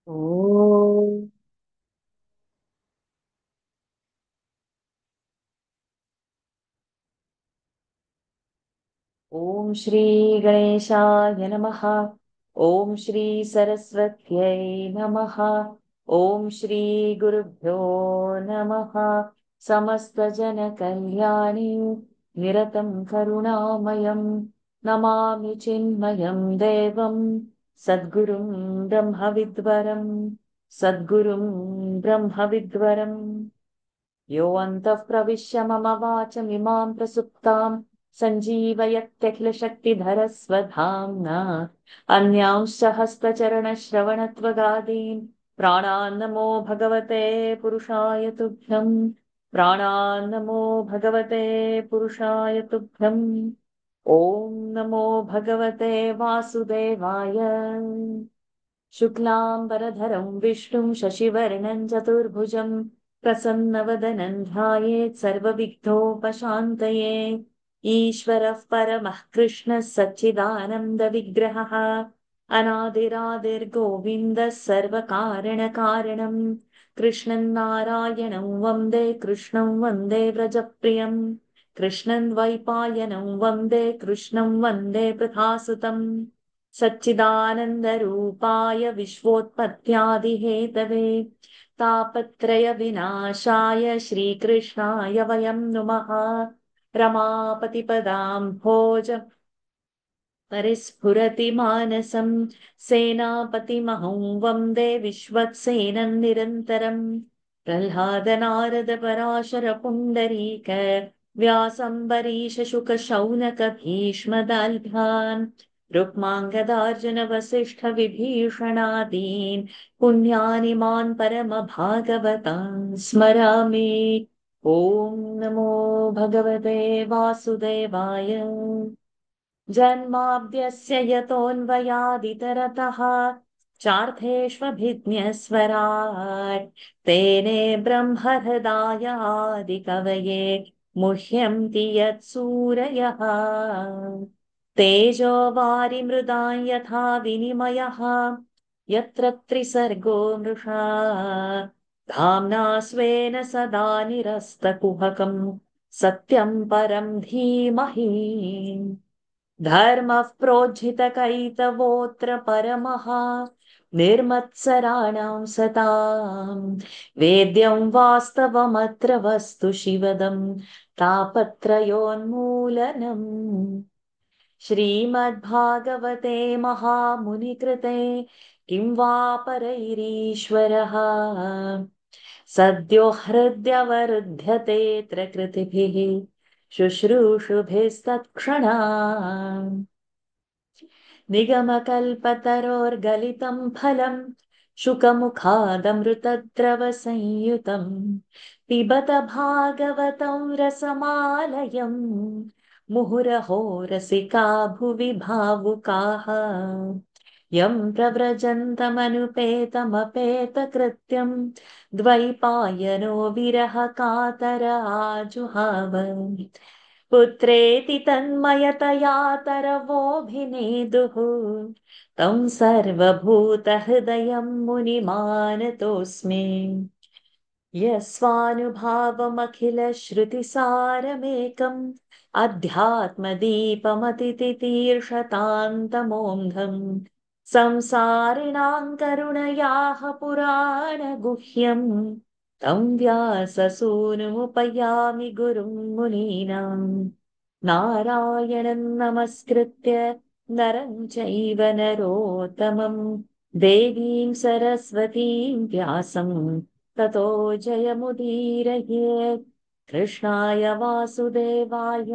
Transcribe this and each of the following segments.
ॐ ॐ श्री गणेशाय नमः। ॐ श्री सरस्वत्यै नमः। ॐ श्री गुरुभ्यो नमः। समस्तजनकल्याणी निरतं करुणामयं नमामि चिन्मयं देवं सद्गुरुं ब्रह्मविद्वरं सद्गुरुं ब्रह्मविद्वरम्। यो अन्तः प्रविश्य मम वाचमिमां प्रसुप्तां सञ्जीवयत्यखिलशक्तिधरस्वधाम्ना अन्यांश्च हस्तचरणश्रवणत्वगादीन् प्राणान्नमो भगवते पुरुषाय तुभ्यम्। प्राणान्नमो भगवते पुरुषाय तुभ्यम्। ॐ नमो भगवते वासुदेवाय। शुक्लाम्बरधरं विष्णुं शशिवर्णं चतुर्भुजं प्रसन्नवदनं ध्यायेत् सर्वविघ्नोपशान्तये। ईश्वरः परमः कृष्णः सच्चिदानन्दविग्रहः अनादिरादिर्गोविन्दः सर्वकारणकारणं कृष्णं नारायणं वन्दे कृष्णं वन्दे व्रजप्रियं कृष्णं द्वैपायनं वन्दे कृष्णं वन्दे पृथासुतम् सच्चिदानन्दरूपाय विश्वोत्पत्त्यादिहेतवे तापत्रयविनाशाय श्रीकृष्णाय वयं नुमः। रमापतिपदां भोज परिस्फुरति मानसं सेनापतिमहं वन्दे विश्वक्सेनं निरन्तरम् प्रह्लादनारद पराशर पुण्डरीक व्यासम्बरीश शुक शौनक भीष्मदाल्भ्यान् रुक्माङ्गदार्जुन वसिष्ठ विभीषणादीन् पुण्यानिमान् परमभागवतान् स्मरामि। ॐ नमो भगवते वासुदेवाय। जन्माद्यस्य यतोऽन्वयादितरतः चार्थेष्वभिज्ञस्वराट् तेने ब्रह्महृदाय आदिकवये मुह्यन्ति यत्सूरयः। तेजो वारिमृदां यथा विनिमयः यत्र त्रिसर्गो मृषा धाम्ना स्वेन सदा निरस्तकुहकं सत्यं परं धीमहि। धर्मः प्रोज्झितकैतवोऽत्र परमः निर्मत्सराणां सताम् वेद्यं वास्तवमत्र वस्तु शिवदं तापत्रयोन्मूलनम्। श्रीमद्भागवते महामुनिकृते किं वा परैरीश्वरः सद्यो हृद्यवरुध्यतेऽत्र कृतिभिः शुश्रूषुभिस्तत्क्षणात्। निगमकल्पतरोर्गलितं फलं शुकमुखादमृतद्रवसंयुतं पिबत भागवतं रसमालयम् मुहुरहो रसिका भुवि भावुकाः यं प्रव्रजन्तमनुपेतमपेतकृत्यं द्वैपायनो विरह कातर आजुहाव पुत्रेति तन्मयतया तरवोऽभिनेदुः तं सर्वभूतहृदयं मुनिमानतोऽस्मि। यस्वानुभावमखिलश्रुतिसारमेकम् अध्यात्मदीपमतितितीर्षतान्तमोऽन्धम् संसारिणां करुणयाः पुराणगुह्यम् तं व्याससूनुमुपयामि गुरुं मुनीनाम्। नारायणं नमस्कृत्य नरं चैव नरोत्तमं देवीं सरस्वतीं व्यासं ततो जयमुदीरयेत्। कृष्णाय वासुदेवाय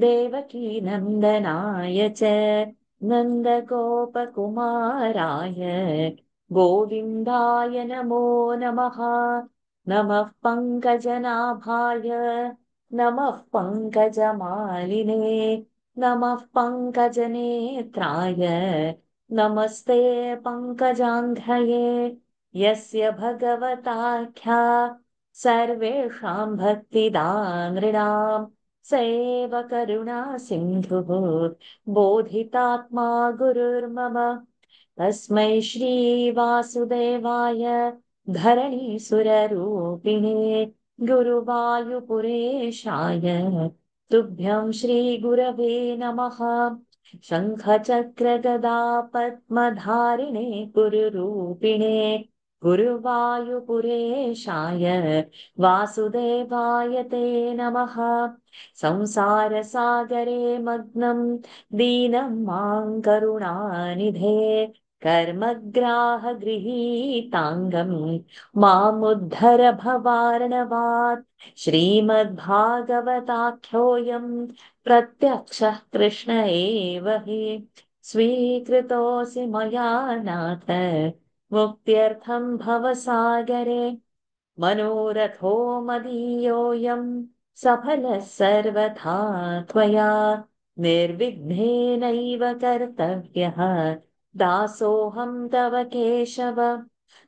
देवकीनन्दनाय च नन्दगोपकुमाराय गोविन्दाय नमो नमः। नमः पङ्कजनाभाय नमः पङ्कजमालिने नमः पङ्कजनेत्राय नमस्ते पङ्कजाङ्घ्रये यस्य भगवताख्या सर्वेषां भक्तिदानृणां सेव करुणा सिन्धुः बोधितात्मा गुरुर्मम। तस्मै श्रीवासुदेवाय धरणीसुररूपिणे गुरुवायुपुरेशाय तुभ्यं श्रीगुरवे नमः। शङ्खचक्रगदा पद्मधारिणे गुरुरूपिणे गुरुवायुपुरेशाय वासुदेवाय ते नमः। संसारसागरे मग्नं दीनं मां करुणानिधे कर्मग्राहगृहीताङ्गं मामुद्धर भवार्णवात्। श्रीमद्भागवताख्योऽयं प्रत्यक्षः कृष्ण एव हि स्वीकृतोऽसि मया नाथ मुक्त्यर्थं भवसागरे। मनोरथो मदीयोऽयं सफलः सर्वथा त्वया निर्विघ्नेनैव कर्तव्यः दासोऽहं तव केशव।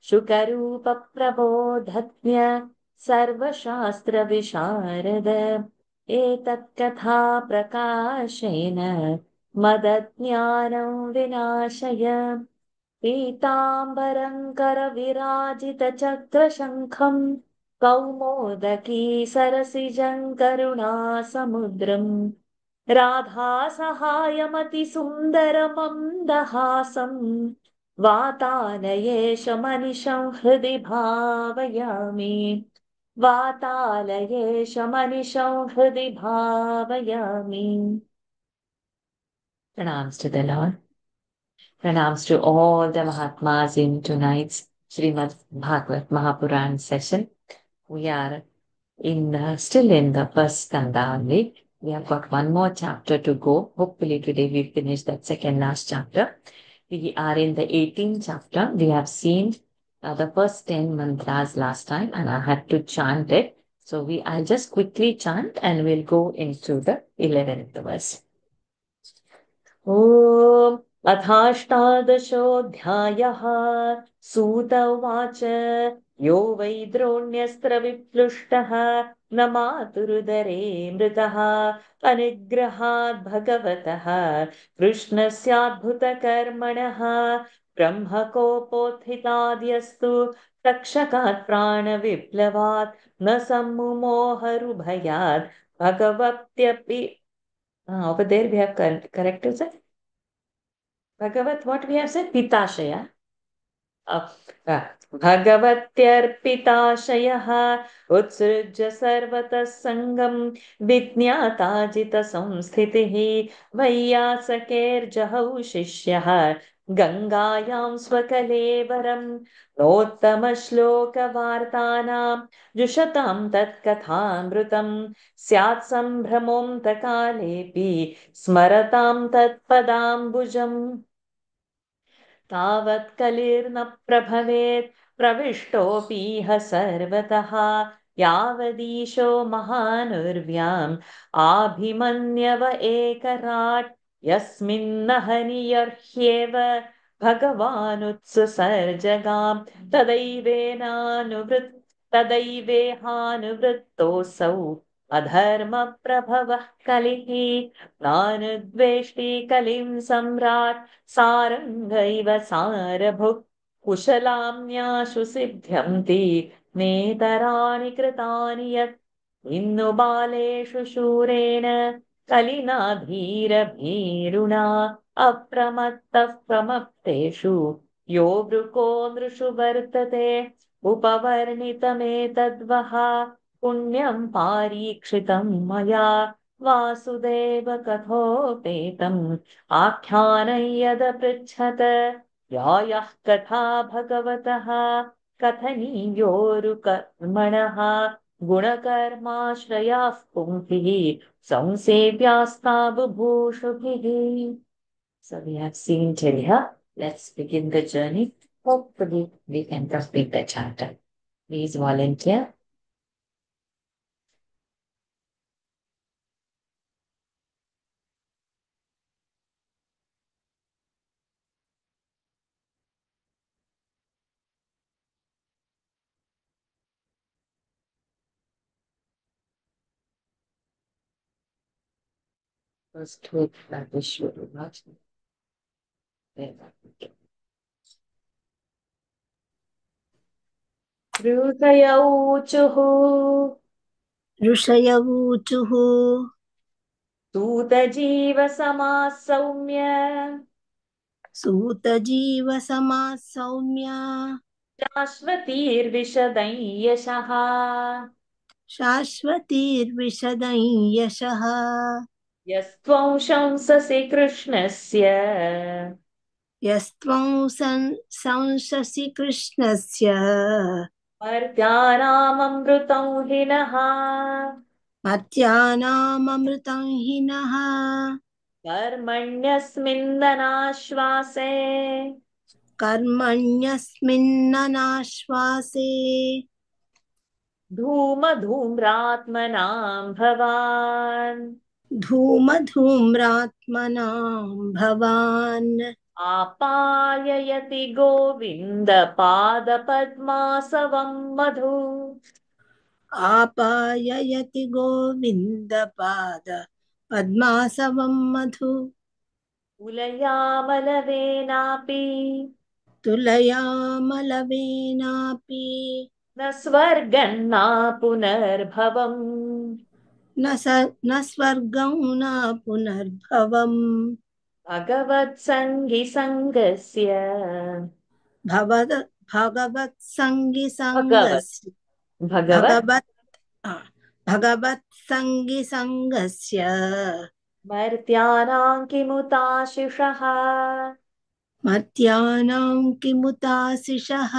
शुकरूपप्रबोधज्ञ सर्वशास्त्रविशारद एतत्कथा प्रकाशेन मदज्ञानं विनाशय। पीताम्बरं करविराजितचक्रशङ्खं कौमोदकी सरसिजं करुणासमुद्रम् राधासहायमतिसुन्दरमन्दहासं वातालयेशमनिशं हृदि भावयामि। वातालयेशमनिशं हृदि भावयामि। Pranams to the Lord. Pranams to all the Mahatmas in tonight's Srimad Bhagavad Mahapuran session. We are still in the first skanda only. We have got one more chapter to go. Hopefully today we finish that second last chapter. We are in the 18th chapter. We have seen the first 10 mantras last time and I had to chant it. So I'll just quickly chant and we'll go into the 11th verse. ॐ अथाष्टादशोऽध्यायः सूत उवाच यो वै द्रोण्यस्त्रविप्लुष्टः न मातुरुदरे मृतः अनिग्रहात् भगवतः कृष्णस्याद्भुतकर्मणः ब्रह्मकोपोत्थिताद्यस्तु तक्षकात् प्राणविप्लवात् न सम्मुमोहरुभयात् भगवत्यपि. Over there we have corrected it. Bhagavat, what we have said? Pitashaya. भगवत्यर्पिताशयः उत्सृज्य सर्वतः सङ्गं विज्ञाताजितसंस्थितिः वैयासकेर्जहौ शिष्यः गङ्गायां स्वकलेवरं नोत्तमश्लोकवार्तानां जुषतां तत्कथामृतं स्यात् सम्भ्रमोऽन्तकालेऽपि स्मरतां तत्पदाम्बुजम्। तावत् कलिर्न प्रभवेत् प्रविष्टोऽपीह सर्वतः यावदीशो महानुर्व्याम् आभिमन्यव एकराट् यस्मिन्न हनियर्ह्येव भगवानुत्ससर्जगाम् तदैवेहानुवृत्तोऽसौ अधर्मप्रभवः कलिः नानुद्वेष्टि कलिं सम्राट् सारङ्गैव सारभुक् कुशलाम्याशु सिद्ध्यन्ति नेतराणि कृतानि यत् इन्नु बालेषु शूरेण कलिना धीरभीरुणा अप्रमत्तः प्रमत्तेषु यो वृको नृषु वर्तते उपवर्णितमेतद्वः पुण्यं पारीक्षितं मया वासुदेव कथोपेतम् आख्यानं यदपृच्छत या यः कथा भगवतः कथनीयोरुकर्मणः गुणकर्माश्रयाः पुंभिः संसेव्यास्ता बुभूषुभिः. So we have seen till here. Let's begin the journey. Hopefully we can complete the chapter. Please volunteer. First week that we should watch. ऋषयौचुः ऋषयवूचुः सूतजीवसमाः सौम्य सूतजीवसमाः सौम्या शाश्वतीर्विशदै यशः शाश्वतीर्विशदै यशः यस्त्वं शंससि कृष्णस्य यस्त्वं संशसि कृष्णस्य मर्त्यानाममृतं हि नः मर्त्यानाममृतं हि नः कर्मण्यस्मिन्ननाश्वासे कर्मण्यस्मिन्ननाश्वासे धूमधूम्रात्मनां भवान् धूमधूम्रात्मनां भवान् आपाययति गोविन्दपादपद्मासवं मधु आपाययति गोविन्दपाद पद्मासवं मधु कुलयामलवेनापि तुलयामलवेनापि न स्वर्गन्ना पुनर्भवम् न स्वर्गं न पुनर्भवम् भगवत्सङ्गिसङ्गस्य भवद भगवत् भगवत्सङ्गिसङ्गस्य भगवत् भगवत् भगवत्सङ्गिसङ्गस्य मर्त्यानां किमुताशिषः मर्त्यानां किमुताशिषः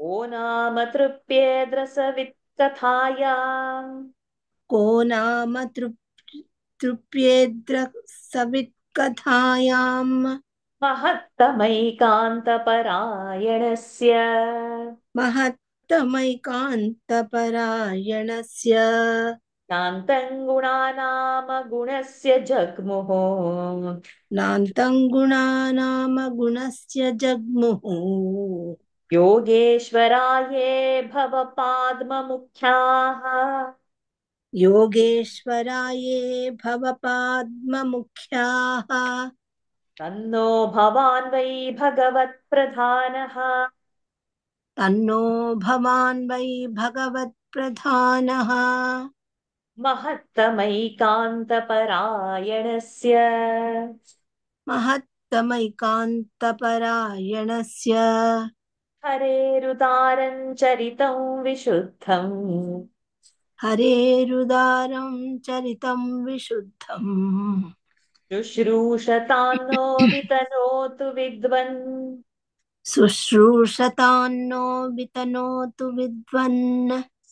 को नाम तृप्येद्रसवित्कथायाम् को नाम तृप्येद्र सवित्कथायाम् महत्तमैकान्तपरायणस्य महत्तमैकान्तपरायणस्य शान्तं गुणानामगुणस्य जग्मुः नान्तं गुणानामगुणस्य जग्मुः योगेश्वराये भवपाद्ममुख्याः योगेश्वराये भवपाद्ममुख्याः तन्नो भवान् वै भगवत्प्रधानः तन्नो भवान् वै भगवत्प्रधानः महत्तमैकान्तपरायणस्य महत्तमैकान्तपरायणस्य हरेरुदारं चरितं विशुद्धम् हरेरुदारं चरितं विशुद्धम् शुश्रूषतान्नो वितनोतु विद्वन् शुश्रूषतान्नो वितनोतु विद्वन्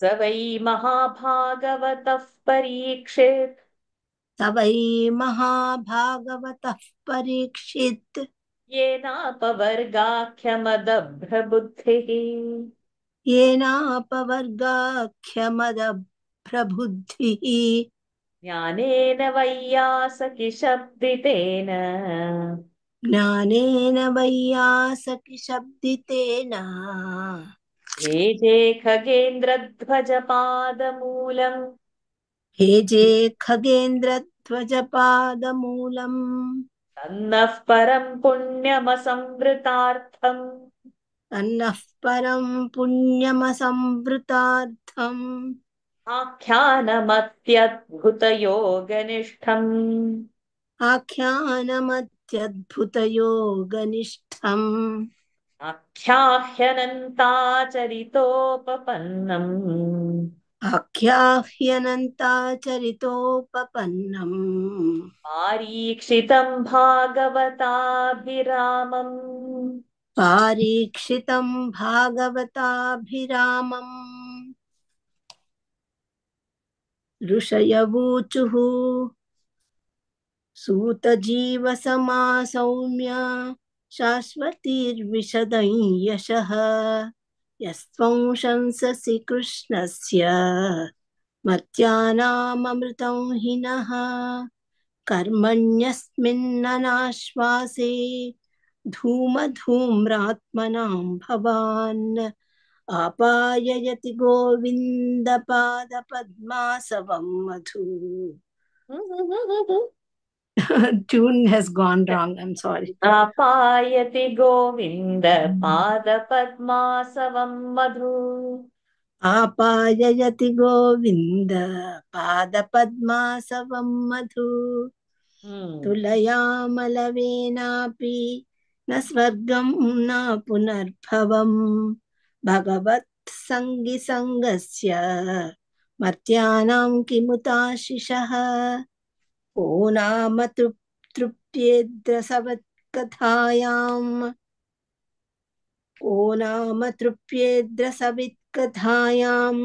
स वै महाभागवतः परीक्षित् स वै महाभागवतः परीक्षित् येनापवर्गाख्यमदभ्रबुद्धिः येनापवर्गाख्यमदभ्रबुद्धिः ज्ञानेन वैयासकिशब्दितेन ज्ञानेन वैयासकिशब्दितेन भेजे खगेन्द्रध्वजपादमूलम् भेजे खगेन्द्रध्वजपादमूलम् तन्नः परं पुण्यमसंवृतार्थम् तन्नः परं पुण्यमसंवृतार्थम् आख्यानमत्यद्भुतयोगनिष्ठम् आख्यानमत्यद्भुतयोगनिष्ठम् आख्याह्यनन्ताचरितोपपन्नम् आख्याह्यनन्ताचरितोपपन्नम् पारीक्षितं भागवताभिरामम् पारीक्षितं भागवताभिरामम् ऋषयवूचुः सूतजीवसमासौम्य शाश्वतीर्विशदै यशः यस्त्वं शंससि कृष्णस्य मर्त्यानाममृतं हि नः कर्मण्यस्मिन्ननाश्वासे धूमधूम्रात्मनां भवान् आपाययति गोविन्दपादपद्मासवं मधु Tune has gone wrong. I'm sorry. Apayati Govind Padapatmasavam Madhu. आपाययति Govinda पादपद्मासवं मधु तुलयामलवेनापि न स्वर्गं न पुनर्भवम् भगवत्सङ्गिसङ्गस्य मर्त्यानां किमुताशिषः को नाम तृप्येद्रसवत्कथायाम् को नाम तृप्येद्रसवित्कथायां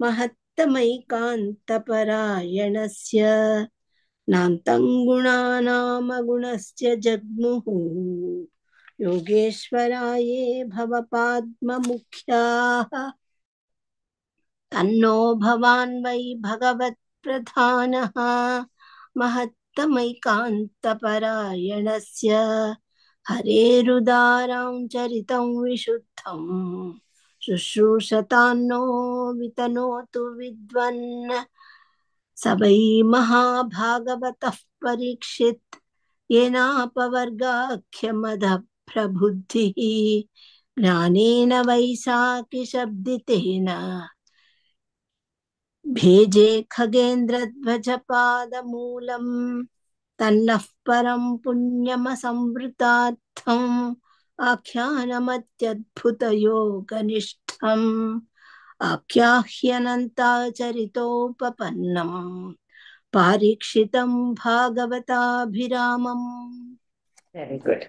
महत्तमैकान्तपरायणस्य नान्तं गुणानामगुणस्य जग्मुः योगेश्वराये भवपाद्ममुख्याः तन्नो भवान् वै भगवत्प्रधानः महत्तमैकान्तपरायणस्य हरेरुदारां चरितं विशुद्धं शुश्रूषतान्नो वितनोतु विद्वन् स वै महाभागवतः परीक्षित् येनापवर्गाख्यमदः प्रबुद्धिः ज्ञानेन वैसाखिशब्दितेन भेजे खगेन्द्रध्वजपादमूलम् तन्नः परं पुण्यमसंवृतार्थम् आख्यानमत्यद्भुतयोगनिष्ठम् आख्याह्यनन्ताचरितोपपन्नम् पारीक्षितं भागवताभिरामम्. Very good.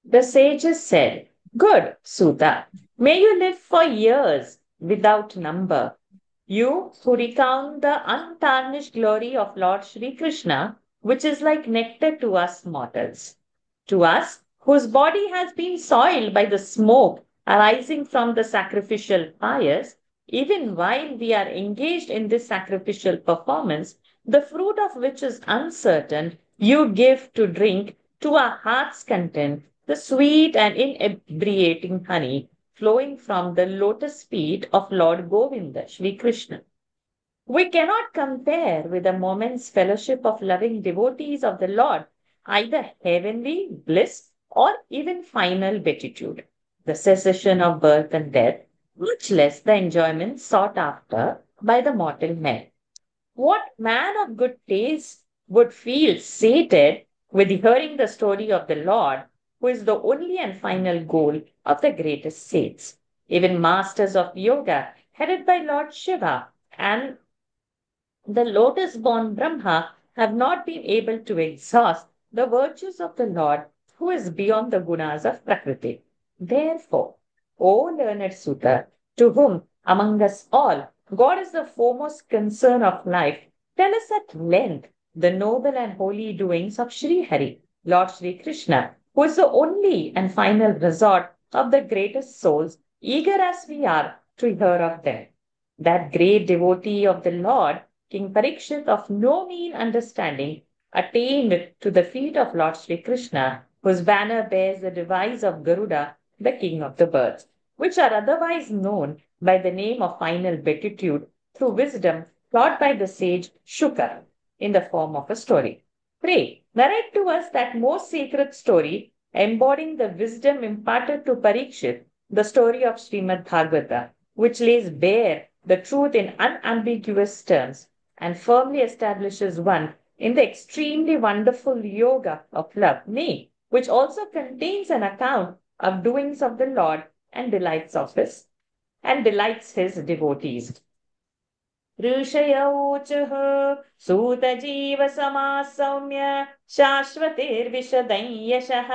The sages said, "Good, Suta, may you live for years without number. You who recount the untarnished glory of Lord Sri Krishna, which is like nectar to us mortals. To us, whose body has been soiled by the smoke arising from the sacrificial fires, even while we are engaged in this sacrificial performance, the fruit of which is uncertain, you give to drink to our heart's content the sweet and inebriating honey flowing from the lotus feet of Lord Govinda, Shri Krishna. We cannot compare with a moment's fellowship of loving devotees of the Lord, either heavenly bliss or even final beatitude, the cessation of birth and death, much less the enjoyment sought after by the mortal men. What man of good taste would feel sated with hearing the story of the Lord, who is the only and final goal of the greatest saints? Even masters of yoga, headed by Lord Shiva and the lotus born Brahma, have not been able to exhaust the virtues of the Lord, who is beyond the gunas of Prakriti. Therefore, O learned Suta, to whom among us all God is the foremost concern of life, tell us at length the noble and holy doings of Sri Hari, Lord Sri Krishna, who is the only and final resort of the greatest souls, eager as we are to hear of them. That great devotee of the Lord, King Parikshit, of no mean understanding, attained to the feet of Lord Sri Krishna, whose banner bears the device of Garuda, the king of the birds, which are otherwise known by the name of final beatitude through wisdom taught by the sage Shukar in the form of a story. Pray, narrate to us that most sacred story embodying the wisdom imparted to Parikshit, the story of Srimad Bhagavata, which lays bare the truth in unambiguous terms and firmly establishes one in the extremely wonderful yoga of love, nay, which also contains an account of doings of the Lord and delights his devotees. ऋषय ऊचुः सूतजीवसमाः सौम्य शाश्वतिर्विशदं यशः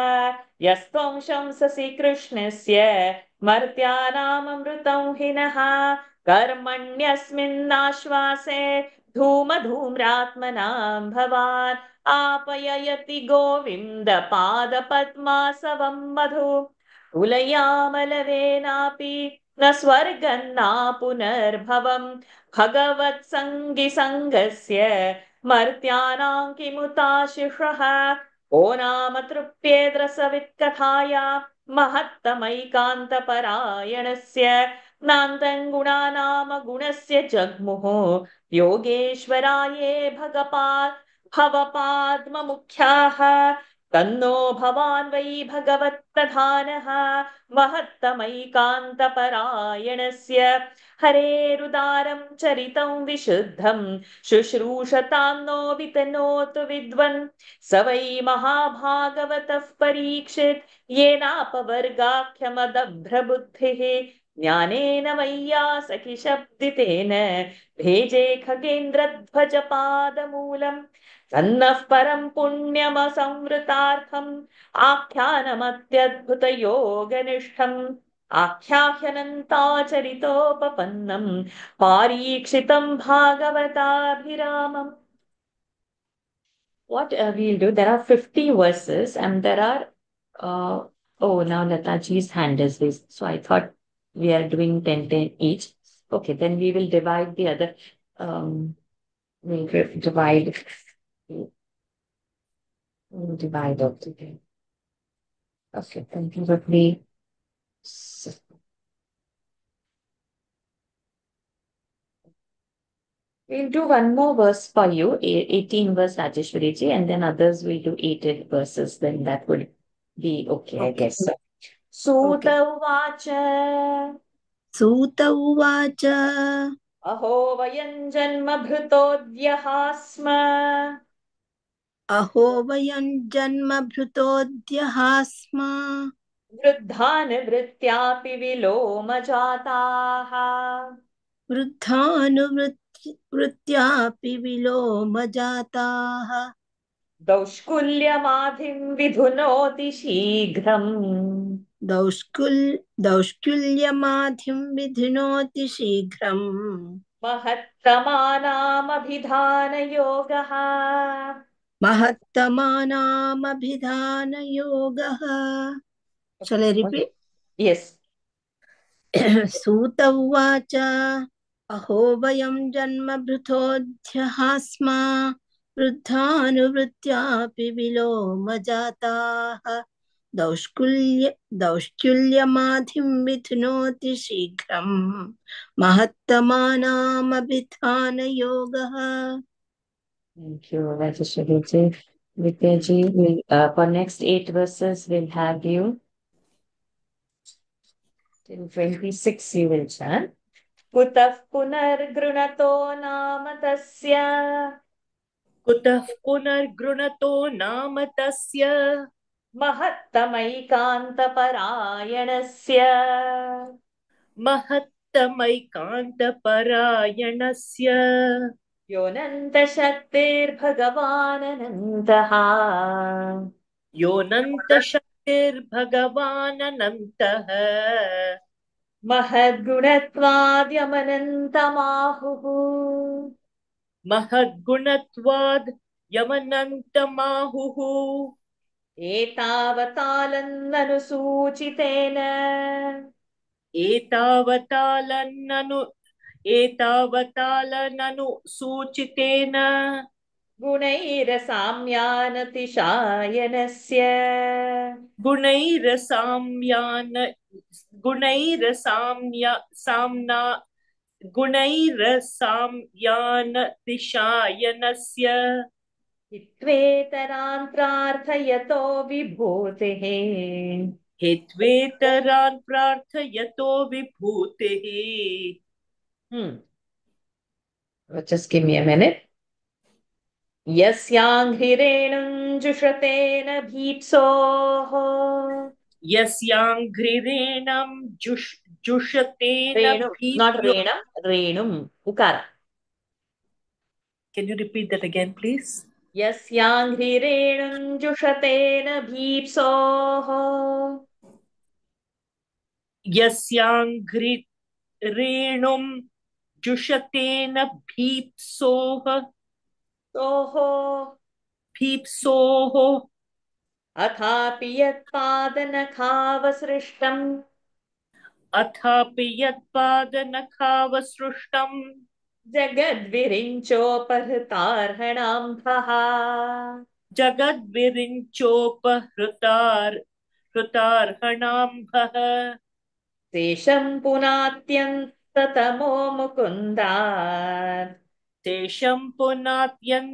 यस्त्वं शंससि कृष्णस्य मर्त्यानाममृतं हिनः कर्मण्यस्मिन्नाश्वासे धूमधूम्रात्मनां भवान् आपययति गोविन्दपादपद्मासवं मधु तुलयामलवेनापि न स्वर्गन्ना पुनर्भवम् भगवत्सङ्गिसङ्गस्य मर्त्यानां किमुताशिषः को नाम तृप्येद्रसवित्कथाया महत्तमैकान्तपरायणस्य नान्तं गुणानाम गुणस्य जग्मुः योगेश्वराये भवपाद्ममुख्याः तन्नो भवान् वै भगवत्प्रधानः महत्तमैकान्तपरायणस्य हरेरुदारं चरितं विशुद्धं शुश्रूषतां नो वितनोतु विद्वन् स वै महाभागवतः परीक्षित् येनापवर्गाख्यमदभ्रबुद्धिः ज्ञानेन वैयासखिशब्दितेन भेजे खगेन्द्रध्वजपादमूलम् तन्नः परं पुण्यमसंवृतार्थम् आख्यानमत्यद्भुतयोगनिष्ठम् आख्याह्यनन्ताचरितोपपन्नम् पारीक्षितं भागवताभिरामम्. What we'll do, there are 50 verses and there are, oh, now Lataji's hand is raised. So I thought we are doing 10 each. Okay, then we will divide the other, we'll divide, we'll divide up today. Okay, thank you, Rukmi. We'll do one more verse for you, 18 verse Rajeshwari ji, and then others will do 8 verses. Then that would be okay, I Okay. guess. Sutta Okay. uvacha सूत उवाच अहो वयं जन्मभृतोऽद्यः स्म अहो वयं जन्मभृतोऽद्यः स्म वृद्धानुवृत्त्यापि विलोमजाताः वृद्धानुवृत्त्यापि विलोमजाताः दौष्कुल्यमाधिं विधुनोति शीघ्रम् दौष्कुल्यमाधिं विधिनोति शीघ्रम् महत्तमानामभिधानयोगः महत्तमानामभिधानयोगः. Shall I repeat? Yes. सूत उवाच अहो वयं जन्मभृतोऽध्यः स्म वृद्धानुवृत्त्यापि विलोमजाताः दौष्कुल्यमाधिं विध्नोति शीघ्रम् महत्तमानामभिधानयोगः. Thank you, Rajeshwari ji. Vidya ji, for next 8 verses, we'll have you till 26 you will chant. कुतः पुनर्गृणतो नाम तस्य कुतः पुनर्गृणतो नाम तस्य महत्तमैकान्तपरायणस्य महत्तमैकान्तपरायणस्य योऽनन्तशक्तिर्भगवानन्तः योऽनन्तशक्तिर्भगवानन्तः महद्गुणत्वाद्यमनन्तमाहुः महद्गुणत्वाद् यमनन्तमाहुः एतावतालन्ननुसूचितेन एतावतालननु सूचितेन गुणैरसाम्यानतिशायनस्य गुणैरसाम्यान गुणैरसाम्या साम्ना गुणैरसाम्यानतिशायनस्य हित्वेतरान् प्रार्थयतो विभूतेः हेत्वेतरान् प्रार्थयतो विभूतिः. Just give me a minute. यस्याङ्घ्रिरेणुं जुषतेन भीप्सोः यस्याङ्घ्रिरेणं जुषतेन Renu, not भीप्यो. रेणम, रेणुम, उकार. Can you repeat that again, please? यस्याङ्घ्रिरेणुं जुषतेन भीप्सोः यस्याङ्घ्रिरेणुं जुषतेन भीप्सोः भीप्सोः अथापि यत्पादनखावसृष्टम् अथापि यत्पादनखावसृष्टम् जगद्विरिञ्चोपहृतार्हणाम्भः जगद्विरिञ्चोपहृतार्हणाम्भः तेषं पुनात्यन्ततमो मुकुन्दात् तेषं पुनात्यन्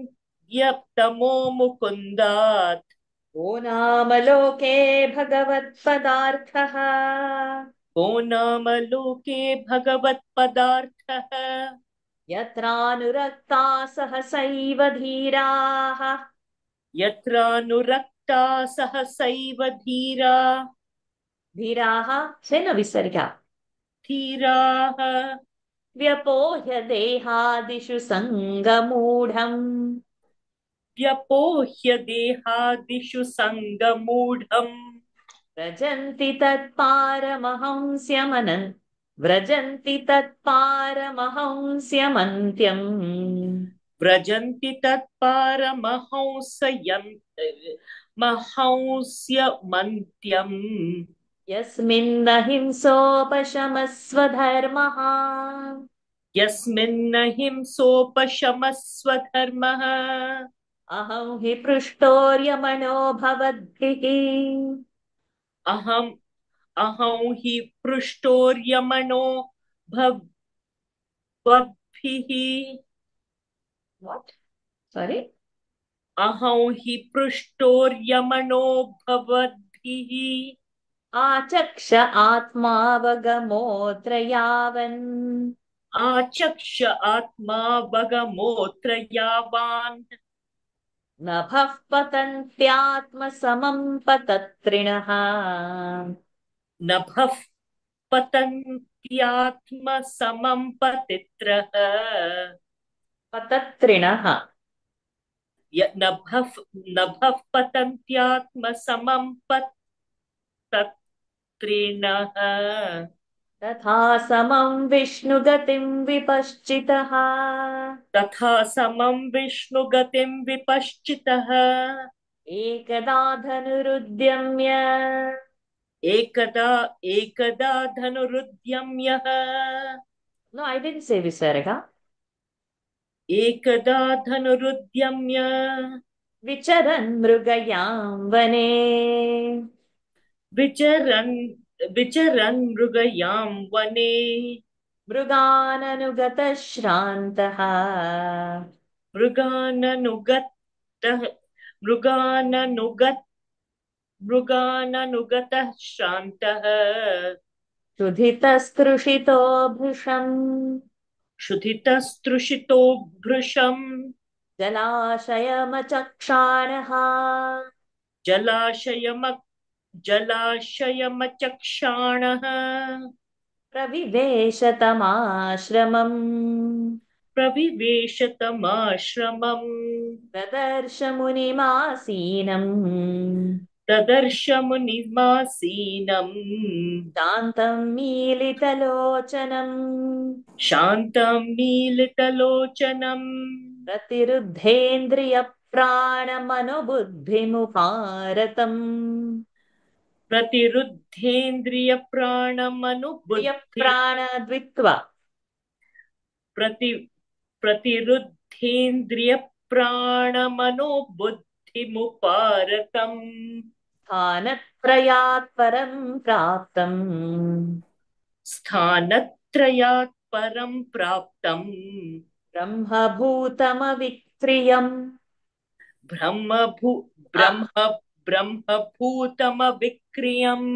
यप्तमो मुकुन्दात् को नाम लोके भगवत्पदार्थः को नाम लोके भगवत्पदार्थः यत्रानुरक्ता सहसैव धीराः यत्रानुरक्ता सहसैव धीरा धीराः से न विसर्गा धीराः व्यपोह्य देहादिषु सङ्गमूढम् व्यपोह्य देहादिषु सङ्गमूढम् व्रजन्ति तत्पारमहंस्यमनन् व्रजन्ति तत्पारमहंस्यमन्त्यम् व्रजन्ति तत्पारमहंसयन् महंस्यमन्त्यम् यस्मिन्न हिंसोपशमः स्वधर्मः यस्मिन्न हिंसोपशमः स्वधर्मः अहं हि पृष्टोर्यमणो भवद्भिः अहं हि पृष्टोर्यमणो भवद्भिः What? Sorry? अहं हि पृष्टोर्यमणो भवद्भिः आचक्ष आत्मावगमोऽत्र यावन् आचक्ष आत्मा वगमोऽत्र यावान् नभः पतन्त्यात्मसमं पतत्रिणः नभः पतन्त्यात्मसमं पतित्रः पतत्रिणः नभः पतन्त्यात्मसमं पतत्रिणः तथा समं विष्णुगतिं विपश्चितः तथा समं विष्णुगतिं विपश्चितः एकदा धनुरुद्यम्य एकदा धनुरुद्यम्यः No, I didn't say visarga. एकदा धनुरुद्यम्य विचरन् मृगयां वने विचरन् मृगयां वने मृगाननुगतः श्रान्तः मृगाननुगतः मृगाननुगत मृगाननुगतः श्रान्तः क्षुधितस्तृषितो भृशम् क्षुधितस्तृषितो भृशम् जलाशयमचक्षाणः जलाशयमचक्षाणः प्रविवेशतमाश्रमम् प्रविवेशतमाश्रमम् ददर्श मुनिमासीनम् ददर्श मुनिमासीनम् शान्तं मीलितलोचनम् शान्तं मीलितलोचनम् प्रतिरुद्धेन्द्रियप्राणमनुबुद्धिमुपारतम् प्रतिरुद्धेन्द्रियप्राणमनुबुद्धि प्रियप्राणद्वित्वा प्रतिरुद्धेन्द्रियप्राणमनोबुद्धिमुपारतम् स्थानत्रयात् परं प्राप्तम् स्थानत्रयात् परं प्राप्तम् ब्रह्मभूतमविक्रियम् ब्रह्मभू ब्रह्म ब्रह्मभूतमविक्रियम्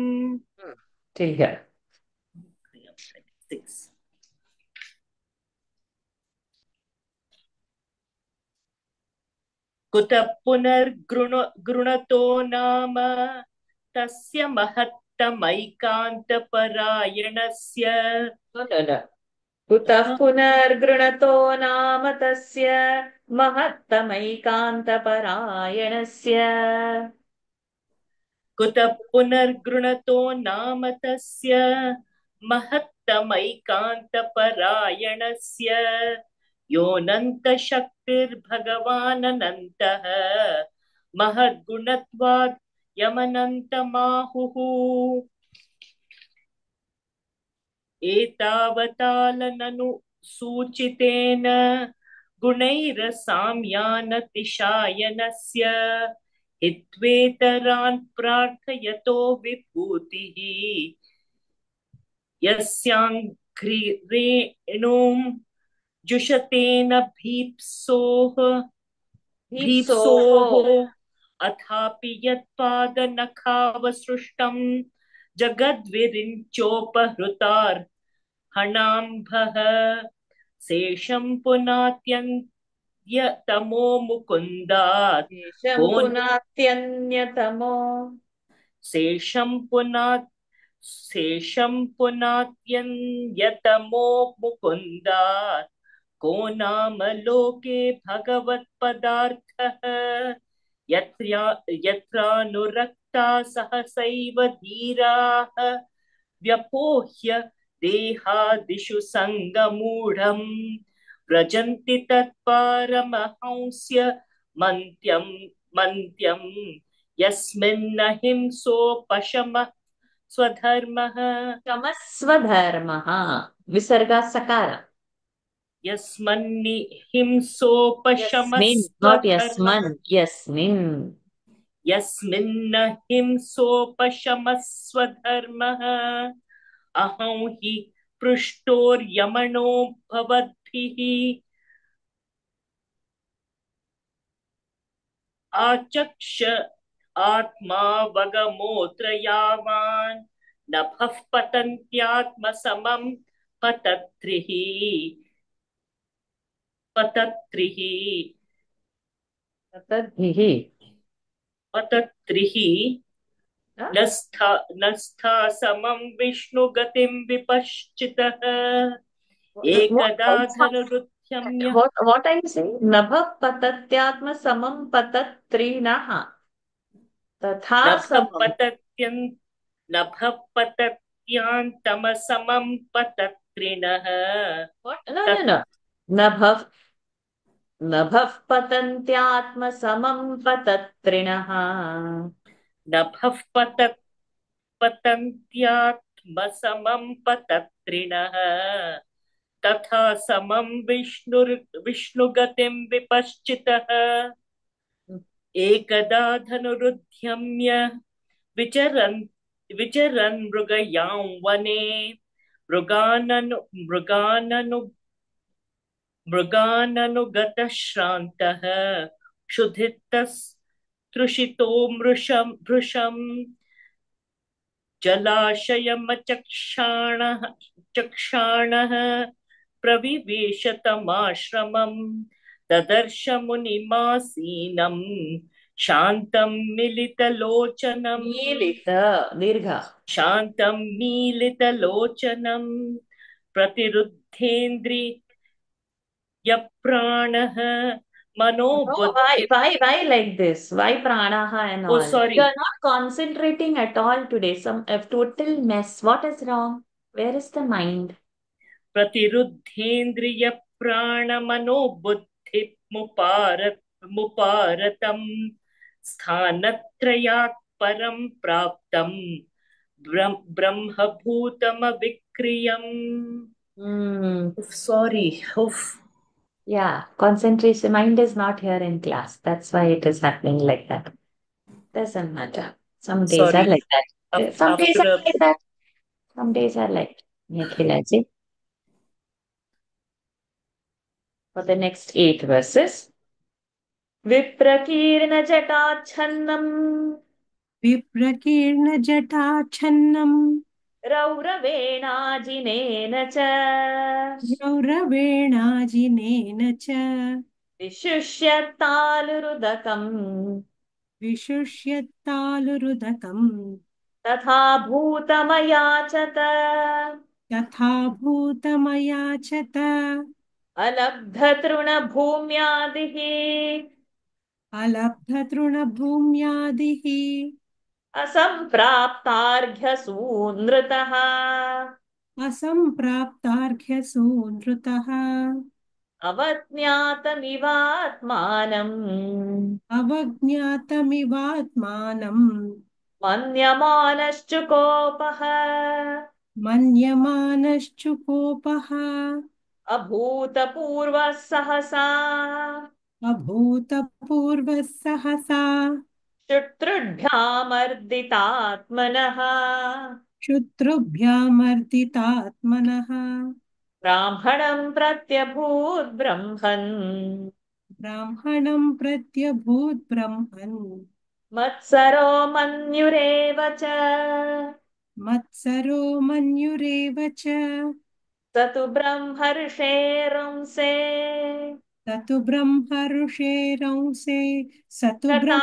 Till here. 6 कुतः पुनर्गृणतो नाम तस्य महत्तमैकान्तपरायणस्य No, no, no. कुतः पुनर्गृणतो नाम तस्य महत्तमैकान्तपरायणस्य कुतः पुनर्गृणतो नाम तस्य महत्तमैकान्तपरायणस्य योऽनन्तशक्तिर्भगवाननन्तः महद्गुणत्वात् यमनन्तमाहुः एतावतालननु सूचितेन गुणैरसाम्यानतिशायनस्य हित्वेतरान् प्रार्थयतो विभूतिः यस्याङ्घ्रिरेणुं जुषतेन भीप्सोः भीप्सोः अथापि यत्पादनखावसृष्टम् जगद्विरिञ्चोपहृतार्हणाम्भः शेषं पुनात्यन्यतमो मुकुन्दात् शेषं कोन पुनात्यन्यतमो शेषं पुनात् शेषं पुनात्यन्यतमो मुकुन्दात् को नाम लोके भगवत्पदार्थः यत्रानुरक्ता सहसैव धीराः व्यपोह्य देहादिषु सङ्गमूढम् व्रजन्ति तत्पारमहंस्य मन्त्यं मन्त्यं यस्मिन्न हिंसोपशमः स्वधर्मः तमस्वधर्मः विसर्गा सकार यस्मन्नि हिंसोपशमः यस्मिन् not स्वधर्मः यस्मन् यस्मिन् यस्मिन्न हिंसोपशमः स्वधर्मः अहं हि पृष्टोर्यमणो भवद्भिः आचक्ष आत्मावगमोऽत्र यावान् नभः पतन्त्यात्मसमं पतत्रिः पतत्रिः तद्भिः पतत्रिः न स्था समं विष्णुगतिं विपश्चितः एकदा धनुरुद्यम्य what are you saying? Nabha patatyaatma samam patatrinah तथा नभः समम पतत्यन् नभः पतत्यान्तमसमं पतत्रिणः what no no तत् no नभः नभः पतन्त्यात्मसमं पतत्रिणः नभः पतन्त्यात्मसमं पतत्रिणः तथा समं विष्णुगतिं विपश्चितः एकदा धनुरुद्यम्य विचरन् विचरन् मृगयां वने मृगाननु मृगाननु मृगाननुगतः श्रान्तः क्षुधितस्तृषितो भृशम् चक्षाणः प्रविवेशतमाश्रमम् ददर्श मुनिमासीनं शान्तं मिलितलोचनम् मीलित दीर्घ शान्तं मीलितलोचनम् प्रतिरुद्धेन्द्रियप्राणः no मनोबुद्धि why like this why pranaha and Oh, all you sorry. are not concentrating at all today some a total mess what is wrong where is the mind प्रतिरुद्धेन्द्रियप्राणमनोबुद्धिमुपारतम् स्थानत्रयात् परं प्राप्तं ब्रह्मभूतमविक्रियम् hmm. Sorry. Oof. Yeah, concentration mind is not here in class. That's why it is happening like that. Doesn't matter. Some days are Sorry. like that. Some days After are a like that. Some days are like Nikhilaji. For the next 8 verses. Viprakirna jatachannam विप्रकीर्णजटाच्छन्नम् रौरवेणाजिनेन च रौरवेणाजिनेन च विशुष्यत्तालुरुदकम् विशुष्यत्तालुरुदकम् तथा भूतमयाचत तथा भूतमयाचत अलब्धतृणभूम्यादिः अलब्धतृणभूम्यादिः असम्प्राप्तार्घ्यसूनृतः असम्प्राप्तार्घ्यसूनृतः अवज्ञातमिवात्मानम् अवज्ञातमिवात्मानम् मन्यमानश्चुकोपः मन्यमानश्चुकोपः अभूतपूर्वः सहसा अभूतपूर्वः सहसा शत्रुभ्यामर्दितात्मनः क्षुद्रभ्यामर्दितात्मनः ब्राह्मणम् प्रत्यभूत् ब्रह्मन् ब्राह्मणं प्रत्यभूत् ब्रह्मन् मत्सरो मन्युरेव च मत्सरो मन्युरेव च स तु ब्रह्मर्षेरुंसे स तु ब्रह्मऋषेरंसे स तु गता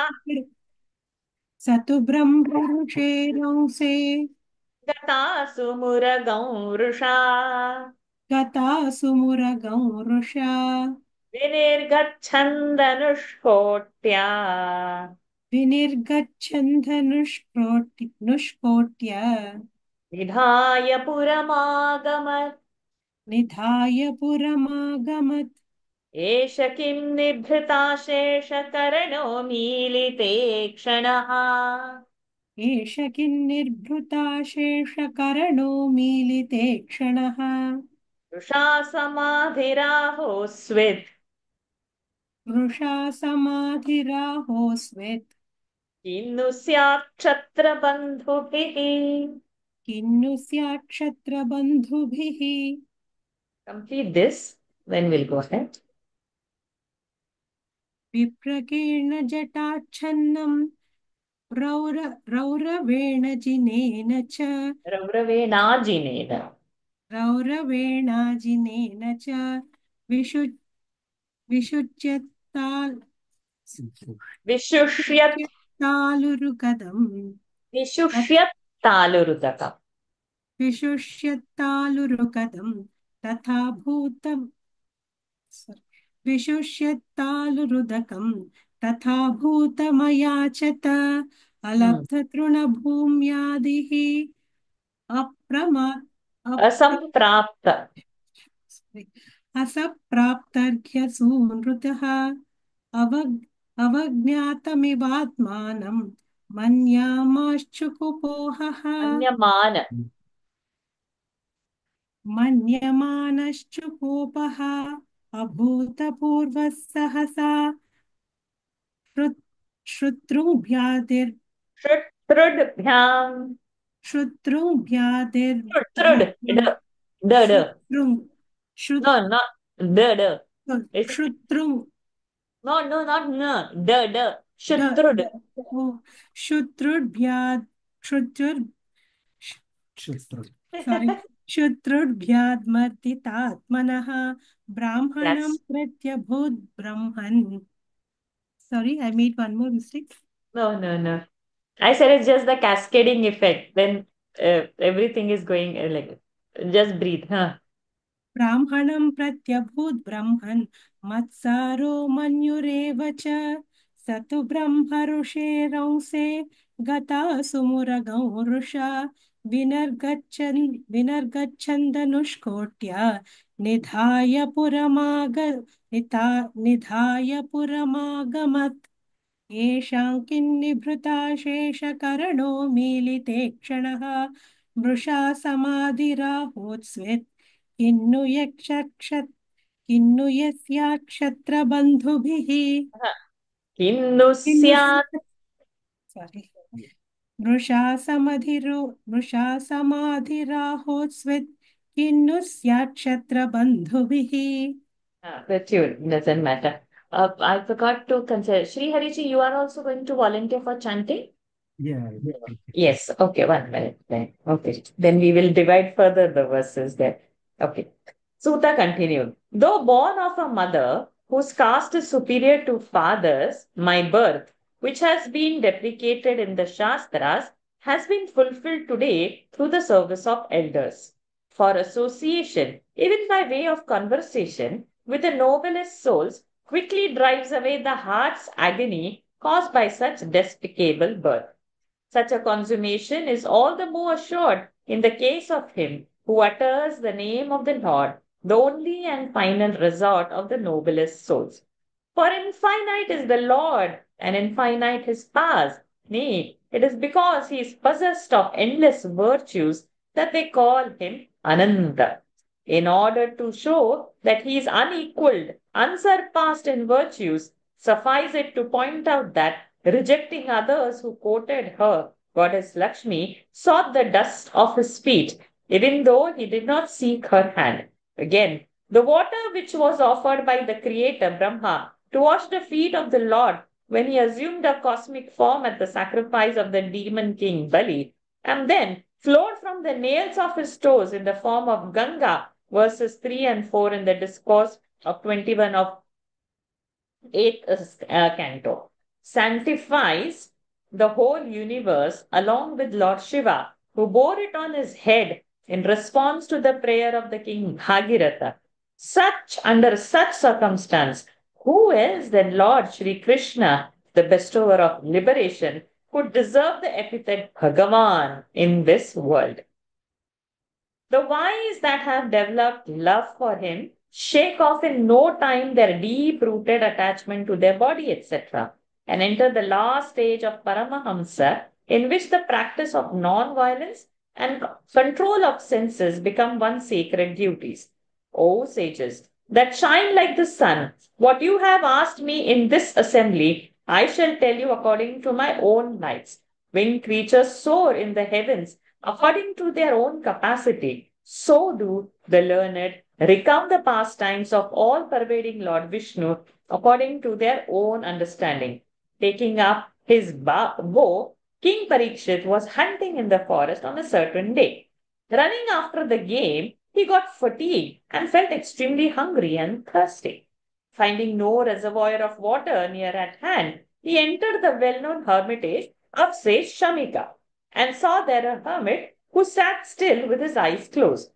ब्रह्मऋषेरंसे गतासु मुरगौरुषा गतासु मुरगं वृषा विनिर्गच्छन्दनुष्कोट्या विनिर्गच्छन्धनुष्कोट्य निधाय पुरमागमत् निधाय पुरमागमत् एष किं निभृताशेषकर्णो मीलिते क्षणः एष किन्निर्भृताशेषकर्णो मीलिते क्षणः वृषा समाधिराहोस्वित् वृषा समाधिराहोस्वेत् किन्नु स्यात् क्षत्रबन्धुभिः किन्नु स्यात् क्षत्रबन्धुभिः Complete this, then we'll go ahead. विप्रकीर्णजटाच्छन्नं रौरवेण जिनेन च रौरवेणाजिनेन रौरवेणाजिनेन च विशु विशुच्यताल् विशुष्यत् तालुरुकदम् विशुष्यत् तालुरुदकम् विशुष्यत्तालुरुकदम् तथा भूतम् विशुष्यत्तालुरुदकम् तथा भूतमयाचत अलब्धतृणभूम्यादिः अप्रमा असम्प्राप्त असप्राप्तर्घ्यसूनृतः अवज्ञातमिवात्मानं मन्यामाश्चुकुपोहः अन्यमान मन्यमानश्चुकोपः अभूतपूर्वः सहसा श्रुतृभ्यादिर् श्रुतृभ्याम् श्रुतृड ड श्रुतृ no not ड it's श्रुतृ no not न ड श्रुतृड शुत्रुभ्याद् शुत्रुर् सारी शुत्रुभ्याद्मर्दितात्मनः ब्राह्मणं प्रत्यभूत् ब्रह्मन्. Sorry, I made one more mistake. no I said it's just the cascading effect, then everything is going like just breathe, huh? ब्राह्मणं प्रत्यभूत् ब्रह्मन् मत्सारो मन्युरेव च स तु ब्रह्मऋषेरंसे गतासु मुरगं वृषा विनर्गच्छन्दनुष्कोट्या निधाय पुरमागमत् येषां किन्निभृताशेषकर्णो मीलिते क्षणः मृषा समाधिराहोत्स्वेत् किन्नु यस्याक्षत्रबन्धुभिः किन्नु स्यात् सारी मृषा समाधिराहोत्स्वेत् किन्नु स्याक्षत्रबन्धुभिः. The tune doesn't matter. I forgot to consider. Sri Hariji, you are also going to volunteer for chanting? Yeah. Yes. Okay, 1 minute then. Okay. Then we will divide further the verses there. Okay. Sutta continued. Though born of a mother whose caste is superior to father's, my birth, which has been deprecated in the Shastras, has been fulfilled today through the service of elders. For association, even by way of conversation, with the noblest souls quickly drives away the heart's agony caused by such despicable birth. Such a consummation is all the more assured in the case of him who utters the name of the Lord, the only and final resort of the noblest souls. For infinite is the Lord, and infinite his powers. Nay, it is because he is possessed of endless virtues that they call him Ananda. In order to show that he is unequaled, unsurpassed in virtues, suffice it to point out that, rejecting others who quoted her, Goddess Lakshmi sought the dust of his feet, even though he did not seek her hand. Again, the water which was offered by the Creator Brahma to wash the feet of the Lord when he assumed a cosmic form at the sacrifice of the demon king Bali, and then flowed from the nails of his toes in the form of Ganga, verses 3 and 4 in the discourse of 21 of 8th canto, sanctifies the whole universe along with Lord Shiva, who bore it on his head in response to the prayer of the king Bhagiratha. Under such circumstance, who else than Lord Shri Krishna, the bestower of liberation, could deserve the epithet Bhagavan in this world? The wise that have developed love for him shake off in no time their deep rooted attachment to their body, etc., and enter the last stage of Paramahamsa, in which the practice of non violence and control of senses become one's sacred duties. O sages, that shine like the sun, what you have asked me in this assembly, I shall tell you according to my own lights. Winged creatures soar in the heavens according to their own capacity. So do the learned recount the pastimes of all pervading Lord Vishnu according to their own understanding. Taking up his bow, King Parikshit was hunting in the forest on a certain day. Running after the game, he got fatigued and felt extremely hungry and thirsty. Finding no reservoir of water near at hand, he entered the well known hermitage of Sage Shamika and saw there a hermit who sat still with his eyes closed.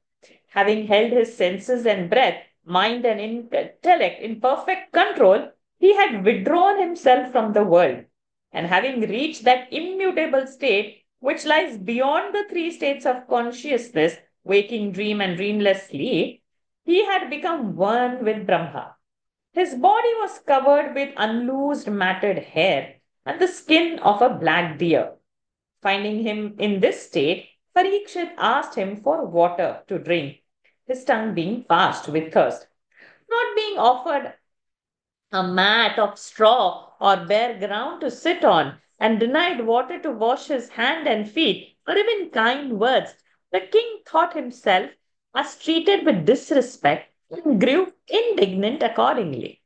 Having held his senses and breath, mind and intellect in perfect control, he had withdrawn himself from the world. And having reached that immutable state which lies beyond the three states of consciousness, waking dream and dreamless sleep, he had become one with Brahma. His body was covered with unloosed matted hair and the skin of a black deer. Finding him in this state, Parikshit asked him for water to drink, his tongue being parched with thirst. Not being offered a mat of straw or bare ground to sit on, and denied water to wash his hand and feet, or even kind words, the king thought himself as treated with disrespect and grew indignant accordingly.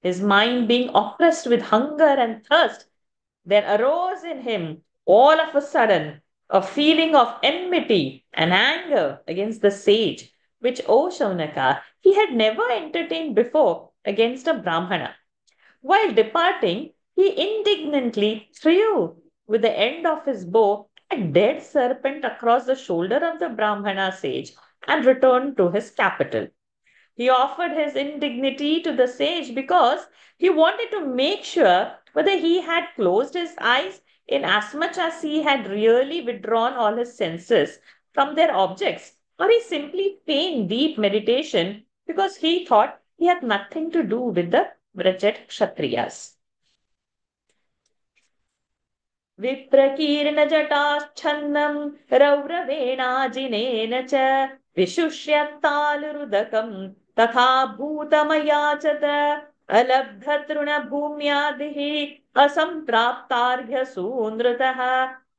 His mind being oppressed with hunger and thirst, there arose in him all of a sudden a feeling of enmity and anger against the sage, which, O Shaunaka, he had never entertained before against a Brahmana. While departing, he indignantly threw with the end of his bow a dead serpent across the shoulder of the Brahmana sage and returned to his capital. He offered his indignity to the sage because he wanted to make sure whether he had closed his eyes in as much as he had really withdrawn all his senses from their objects, or he simply feigned deep meditation because he thought he had nothing to do with the wretched Kshatriyas. विप्रकीर्णजटाच्छन्नं रौरवेणाजिनेन च विशुष्यत्तालुरुदकं तथा भूतमयाचत अलब्धतृणभूम्यादिः असम्प्राप्तार्घ्यसूनृतः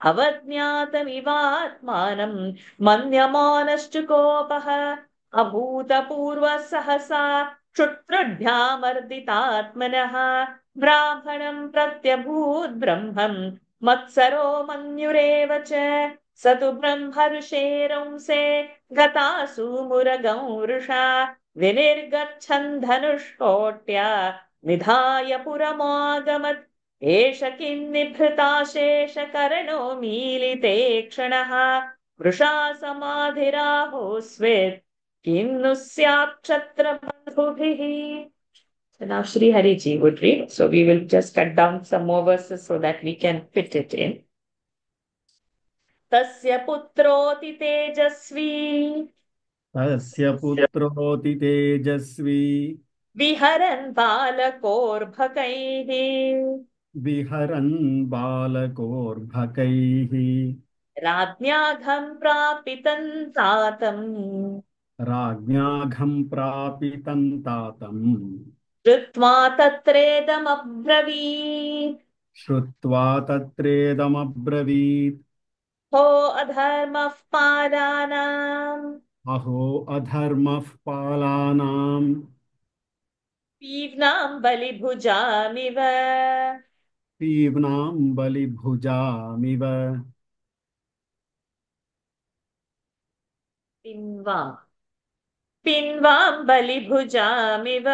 अवज्ञातमिवात्मानं मन्यमानश्चुकोपः अभूतपूर्वः सहसा क्षुत्रुभ्यामर्दितात्मनः ब्राह्मणं प्रत्यभूत् ब्रह्मम् मत्सरो मन्युरेव च स तु ब्रह्मऋषेरंसे गतासु मुरगौरुषा विनिर्गच्छन् धनुष्कोट्या निधाय पुरमागमत् एष किन्निभृताशेषकर्णो मीलिते क्षणः वृषा समाधिराहोस्वेत् किन्नु स्यात् क्षत्रबन्धुभिः. So now Sri Hari Ji would read. So we will just cut down some more verses so that we can fit it in. Tasya putroti tejasvi तस्य पुत्रोऽति तेजस्वी viharan balakorbhakaihi विहरन् बालकोर्भकैः राज्ञाघं प्रापितं तातं राज्ञाघं प्रापितं तातम् श्रुत्वा तत्रेदमब्रवीत् श्रुत्वा तत्रेदमब्रवीत् हो अधर्मः पादानाम् अहो अधर्मः पालानां पीव्नां बलिभुजामिव पीव्नां बलिभुजामिव पिन्वां पिन्वां बलिभुजामिव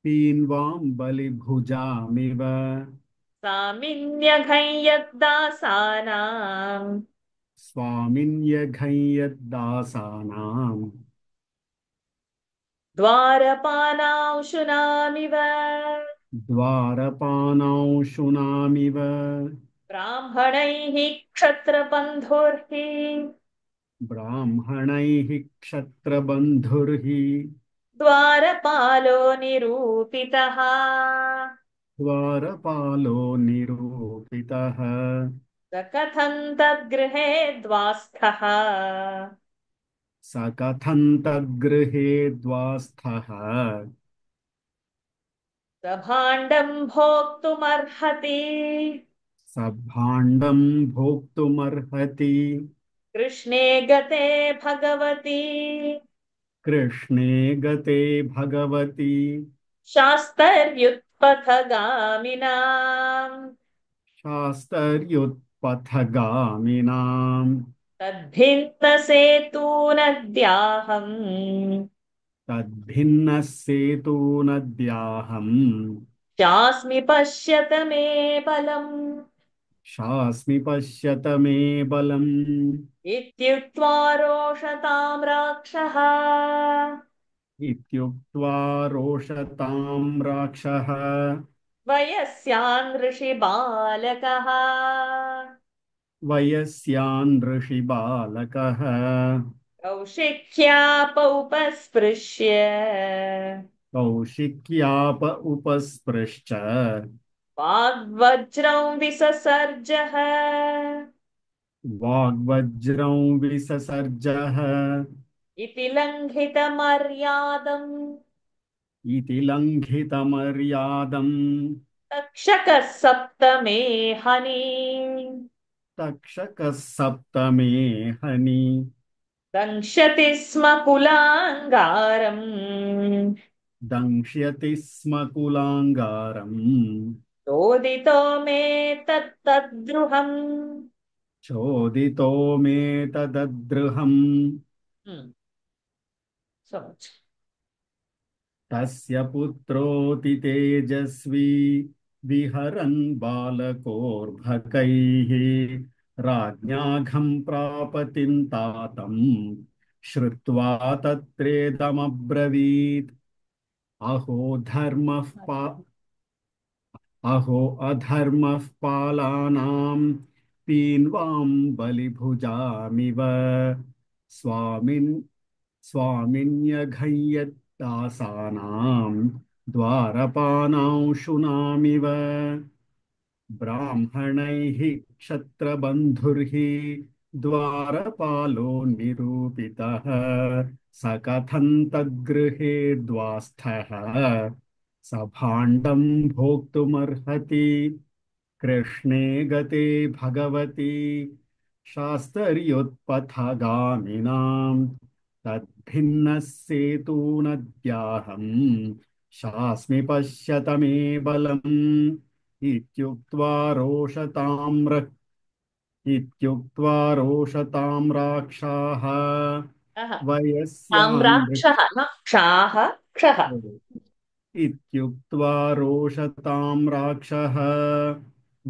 पीन्वां बलिभुजामिव सामिन्यघञ्यदासानां स्वामिन्यघञ्यदासानां द्वारपानांशुनामिव द्वारपानांशुनामिव ब्राह्मणैः क्षत्रबन्धुर्हि ब्राह्मणैः क्षत्रबन्धुर्हि द्वारपालो निरूपितः द्वारपालो निरूपितः स कथं तद्गृहे द्वास्थः स कथं तद्गृहे द्वास्थः स भाण्डं भोक्तुमर्हति स भाण्डं भोक्तुमर्हति कृष्णे गते भगवति कृष्णे गते भगवति शास्त्रर्युत्पथगामिनाम् शास्त्रर्युत्पथगामिनाम् तद्भिन्नसेतूनद्याहम् तद्भिन्नः सेतूनद्याहम् चास्मि पश्यत मे बलम् शास्मि पश्यत मे बलम् इत्युक्त्वा रोषतां राक्षः इत्युक्त्वा रोषतां राक्षः वयस्यान् ऋषिबालकः वयस्यान् ऋषिबालकः कौशिक्यापौपस्पृश्य कौशिक्याप उपस्पृश्च वाग्वज्रं विससर्जः वाग्वज्रं विससर्जः इति लङ्घितमर्यादम् इति लङ्घितमर्यादम् तक्षकः सप्तमे हनि तक्षकः सप्तमे हनि दंशति स्म कुलाङ्गारम् दंश्यति स्म कुलाङ्गारम् चोदितो मे तत्तद्रुहम् चोदितो मे तदद्रुहम् So much. तस्य पुत्रोऽति तेजस्वी विहरन् बालकोर्भकैः राज्ञाघं प्रापतिं तातम् श्रुत्वा तत्रेदमब्रवीत् अहो अहो अधर्मः पालानां पीन्वां बलिभुजामिव स्वामिन् स्वामिन्यघय्यदासानां द्वारपानांशुनामिव ब्राह्मणैः क्षत्रबन्धुर्हि द्वारपालो निरूपितः स कथं तद्गृहे द्वास्थः स भाण्डं भोक्तुमर्हति कृष्णे गते भगवति शास्त्रर्युत्पथगामिनां तद्भिन्नः सेतूनद्याहम् शास्मि पश्यत मे बलम् इत्युक्त्वा रोषतां राक्षाः वयस्यान् ताम्राक्षः न क्षाः क्षः इत्युक्त्वा रोषतां राक्षः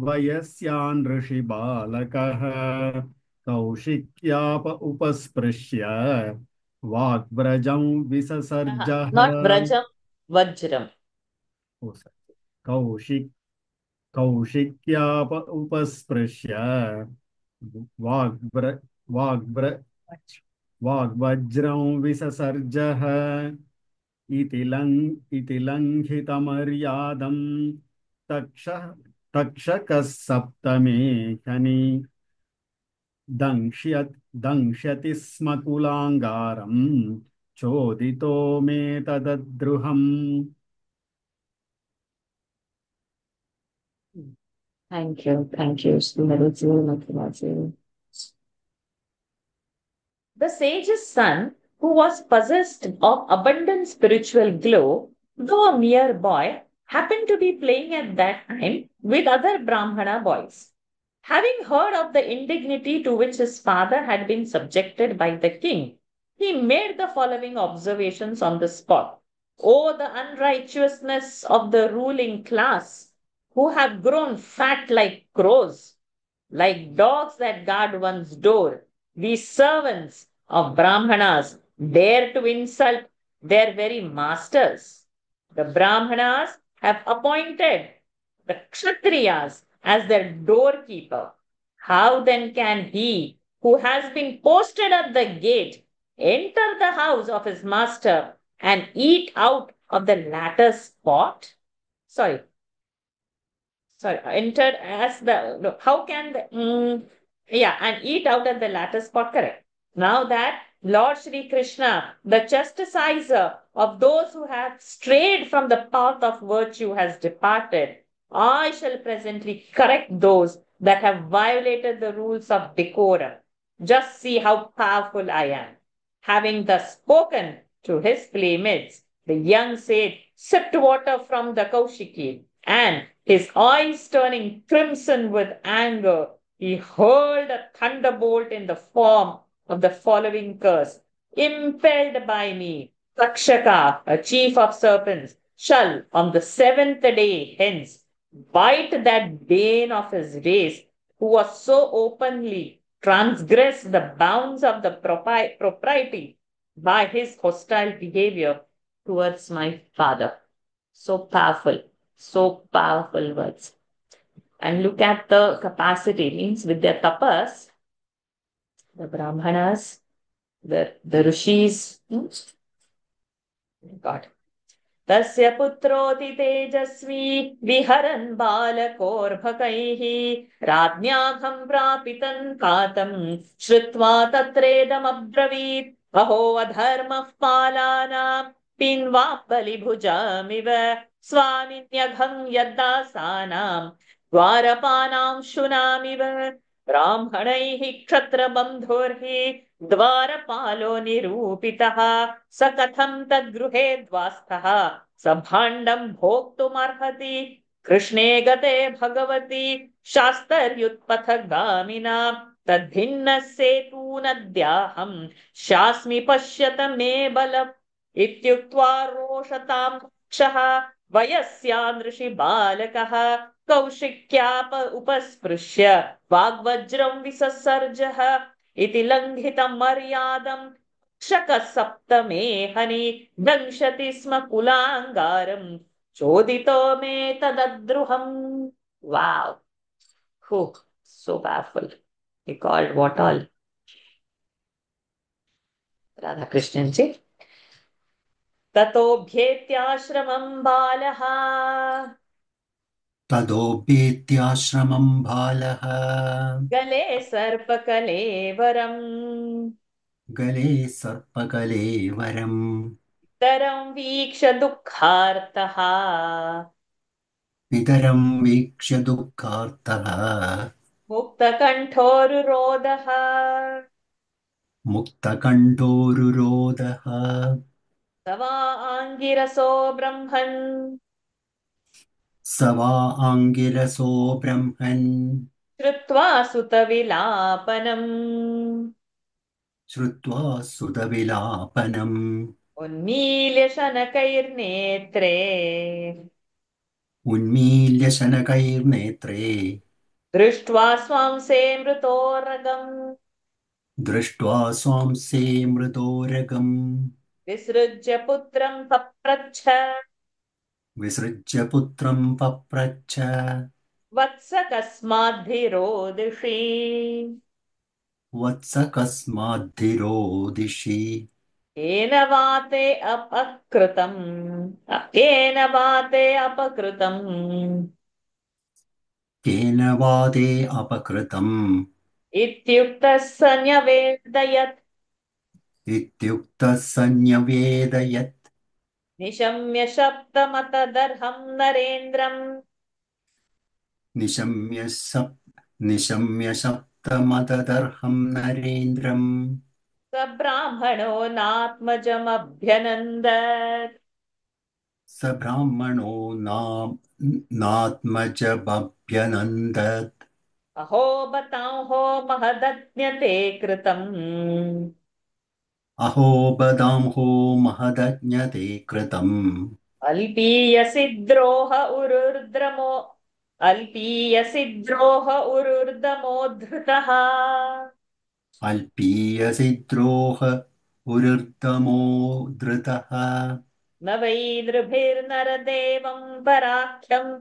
वयस्यान् ऋषिबालकः कौशिक्याप उपस्पृश्य वाग्व्रजं विससर्जः not व्रजं वज्रम् कौशिक कौशिक्याप उपस्पृश्य वाग्व्र वाग्व्र वाग्वज्रं विससर्जः इति लङ्घितमर्यादम् तक्षकः सप्तमे हनि दंश्यति स्म कुलाङ्गारम् चोदितो मे तदद्रुहम् Thank you, Srimadhi Mathivaji. The sage's son, who was possessed of abundant spiritual glow, though a mere boy, happened to be playing at that time with other Brahmana boys. Having heard of the indignity to which his father had been subjected by the king, he made the following observations on the spot. Oh, the unrighteousness of the ruling class, who have grown fat like crows, like dogs that guard one's door. These servants of Brahmanas dare to insult their very masters. The Brahmanas have appointed the Kshatriyas as their doorkeeper. How then can he who has been posted at the gate enter the house of his master and eat out of the latter's pot? Sorry, entered as the, no, how can the, yeah, and eat out at the latter spot, correct. Now that Lord Shri Krishna, the chastiser of those who have strayed from the path of virtue, has departed, I shall presently correct those that have violated the rules of decorum. Just see how powerful I am. Having thus spoken to his playmates, the young sage sipped water from the Kaushiki, and his eyes turning crimson with anger, he hurled a thunderbolt in the form of the following curse. Impelled by me, Takshaka, a chief of serpents, shall on the seventh day hence bite that bane of his race who was so openly transgressed the bounds of the propriety by his hostile behavior towards my father. So powerful words. And look at the capacity, means with their tapas, the Brahmanas, the rishis, God. तस्य पुत्रोऽति तेजस्वी विहरन् बालकोर्भकैः राज्ञाघं प्रापितं कातं श्रुत्वा तत्रेदमब्रवीत् अहो अधर्मः पालानां पिन्वां बलिभुजामिव स्वामिन्यघं यद्दासानां द्वारपानां शुनामिव ब्राह्मणैः क्षत्रबन्धुर्हि द्वारपालो निरूपितः स कथं तद्गृहे द्वास्थः स भाण्डं भोक्तुमर्हति कृष्णे गते भगवति शास्त्रयुत्पथगामिना तद्भिन्नः सेतूनद्याहं शास्मि पश्यत मे बलम् इत्युक्त्वा रोषतां क्षः वयस्यानृषि बालकः कौशिक्याप उपस्पृश्य वाग्वज्रं विससर्जः इति लङ्घितं मर्यादं क्षकसप्तमे हनि दंशति स्म कुलाङ्गारं चोदितो मे तदद्रुहम्. Wow. Whew, so powerful. He called what all? Radha Krishnan ji. ततोऽभ्येत्याश्रमं बालः तदोपेत्याश्रमं बालः गले सर्पकलेवरम् गले सर्पकलेवरम् तरं वीक्ष्य दुःखार्तः पितरं वीक्ष्य दुःखार्तः मुक्तकण्ठोरुरोदः मुक्तकण्ठोरुरोदः स वा आङ्गिरसो ब्रह्मन् स वा आङ्गिरसो ब्रह्मन् श्रुत्वा सुतविलापनम् श्रुत्वा सुतविलापनम् उन्मील्य शनकैर्नेत्रे उन्मील्य शनकैर्नेत्रे दृष्ट्वा स्वांसे मृतोरगम् दृष्ट्वा स्वांसे मृदोरगम् विसृज्य पुत्रं पप्रच्छ विसृज्य पुत्रं पप्रच्छ वत्स कस्माद्धिरोदिषि वत्स कस्माद्धिरोदिषि केन वा ते अपकृतम् केन वा ते अपकृतम् केन वा ते अपकृतम् इत्युक्तः स न्यवेदयत् इत्युक्तः स न्यवेदयत् निशम्य शब्दमतदर्हं नरेन्द्रम् निशम्य सप्तमतदर्हं नरेन्द्रम् स ब्राह्मणो नात्मजमभ्यनन्दत् स ब्राह्मणो नात्मजमभ्यनन्दत् अहो बताहो महदज्ञते कृतम् अहो बदांहो महदज्ञते कृतम् अल्पीयसि द्रोह उरुर्द्रमो अल्पीयसि द्रोह उरुर्दमो धृतः अल्पीयसि द्रोह उरुत्तमो धृतः न वै नृभिर्नरदेवं पराख्यम्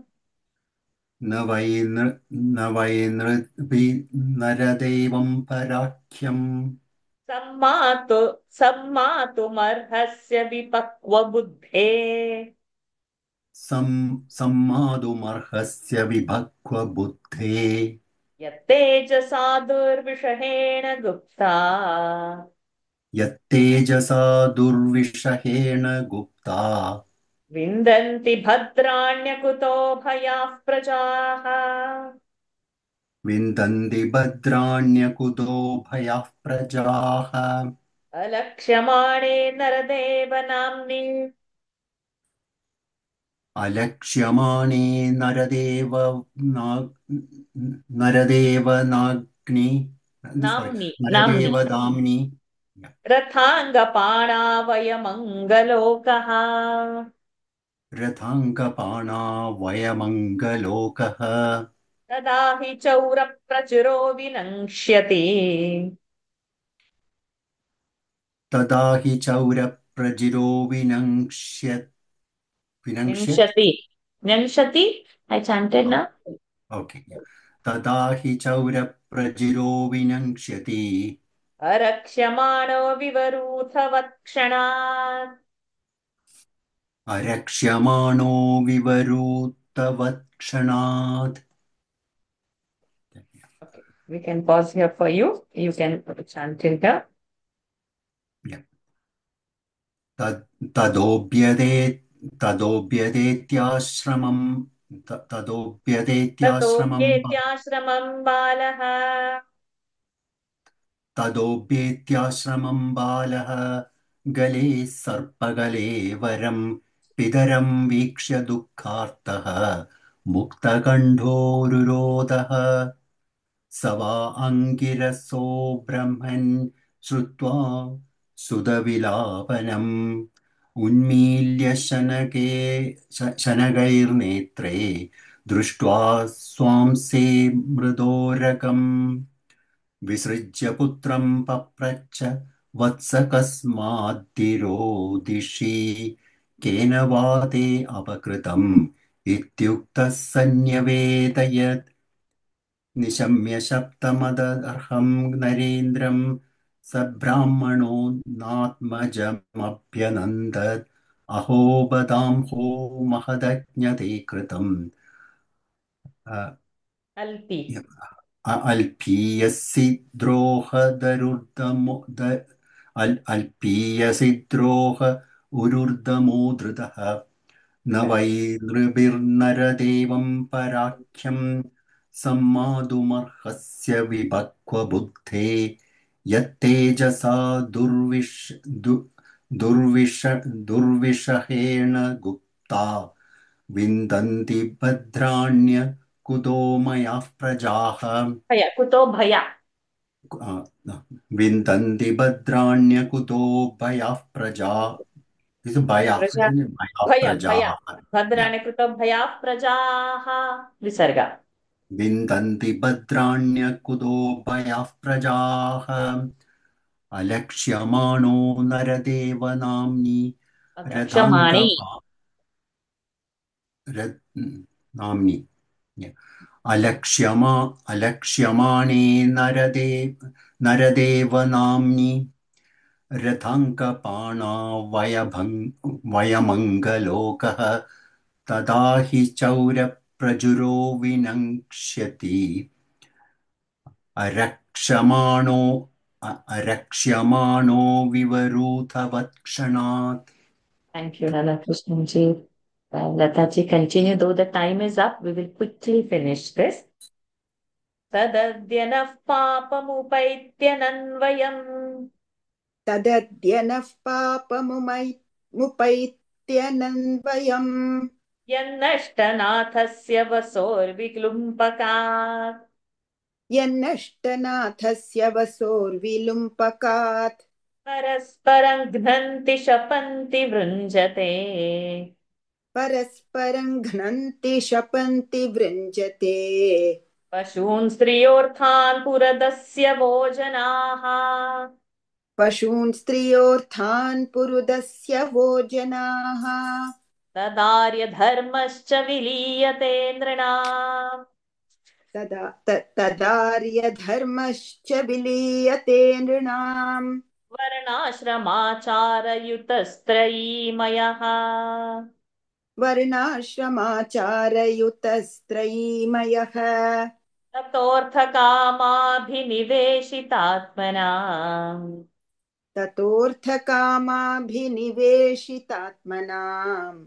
न वै नरदेवं पराख्यम् सम्मातु सम्मातुमर्हस्य विपक्वबुद्धे सम्मादुमर्हस्य विभक्वबुद्धे यत्तेजसा दुर्विषहेण गुप्ता यत्तेजसा दुर्विषहेण गुप्ता विन्दन्ति भद्राण्यकुतो भयाः प्रजाः विन्दन्ति भद्राण्यकुतो भयाः प्रजाः अलक्ष्यमाणे नरदेव नाम्नि अलक्ष्यमाणे नरदेवनाग्नि sorry नाम्नि नाम्नि नरदेवदाम्नि रथाङ्गपाणावयमङ्गलोकः रथाङ्गपाणा वयमङ्गलोकः तदा हि चौरप्रचुरो विनङ्क्ष्यति तदा हि चौरप्रजिरो विनङ्क्ष्यत् विंशति विंशति I chanted now. ओके तदा हि चौरप्रजिरो विनङ्क्ष्यति अरक्ष्यमाणो विवरूथवत्क्षणात् अरक्ष्यमाणो विवरूतवत्क्षणात् Okay, we can pause here for you. You can chant it here. तदोभ्यदे तदोभ्यदेत्याश्रमम् तदोभ्यदेत्याश्रमम् ततोऽप्येत्याश्रमं बालः तदोभ्येत्याश्रमम् बालः गले सर्पगले वरम् पितरं वीक्ष्य दुःखार्तः मुक्तकण्ठोरुरोधः स वा अङ्गिरसो ब्रह्मन् श्रुत्वा सुधविलापनम् उन्मील्य शनगैर्नेत्रे दृष्ट्वा स्वांसे मृदोरकम् विसृज्य पुत्रं पप्रच्छ वत्स कस्माद्धिरोदिषि केन वा ते अपकृतम् इत्युक्तः सन्न्यवेदयत् निशम्य शब्दमदर्हं नरेन्द्रं स ब्राह्मणो नात्मजमभ्यनन्दत् अहो बदांहो महदज्ञते कृतम् अल्पि अल्पीयसि अल्पीयसि द्रोह उरुर्दमो धृतः न वै नृभिर्नरदेवं पराख्यं सम्मादुमर्हस्य विभक्वबुद्धे यत्तेजसा दुर्विषहेण गुप्ता विन्दन्ति भद्राण्य कुतो मयाः प्रजाः भय कुतो भया विन्दन्ति भद्राण्यकुतो भयाः प्रजा भयाः प्रजा भयाः भय भय प्रजाः भद्राणि कृतो भयाः प्रजाः विसर्ग विन्दन्ति भद्राण्यकुतो भयाः प्रजाः अलक्ष्यमाणो नरदेवनाम्नि क्षमाणि नाम्नि अलक्ष्यमाणे नरदेवनाम्नि रथाङ्कपाणा वयमङ्गलोकः तदा हि चौरप्रजुरो विनङ्क्ष्यति अरक्ष्यमाणो विवरूथवत्क्षणात् Thank you, Radhakrishnan ji. Lata ji, continue. Though the time is up, we will quickly finish this. तदद्यनः पापमुपैत्यनन्वयम् तदद्य नः पापमुपैत्यनन्वयम् प्रत्यनन्वयम् यन्नष्टनाथस्य वसोर्विक्लुम्पकात् यन्नष्टनाथस्य वसोर्विलुम्पकात् परस्परं घ्नन्ति शपन्ति वृञ्जते परस्परं घ्नन्ति शपन्ति वृञ्जते पशून् स्त्रियोऽर्थान् पुरदस्य भोजनाः पशून् स्त्रियोऽर्थान् पुरुदस्य भोजनाः तदार्यधर्मश्च विलीयते नृणाम् तदार्यधर्मश्च विलीयते नृणाम् वर्णाश्रमाचारयुतस्त्रयीमयः वर्णाश्रमाचारयुतस्त्रयीमयः ततोऽर्थकामाभिनिवेशितात्मना ततोऽर्थकामाभिनिवेशितात्मनाम्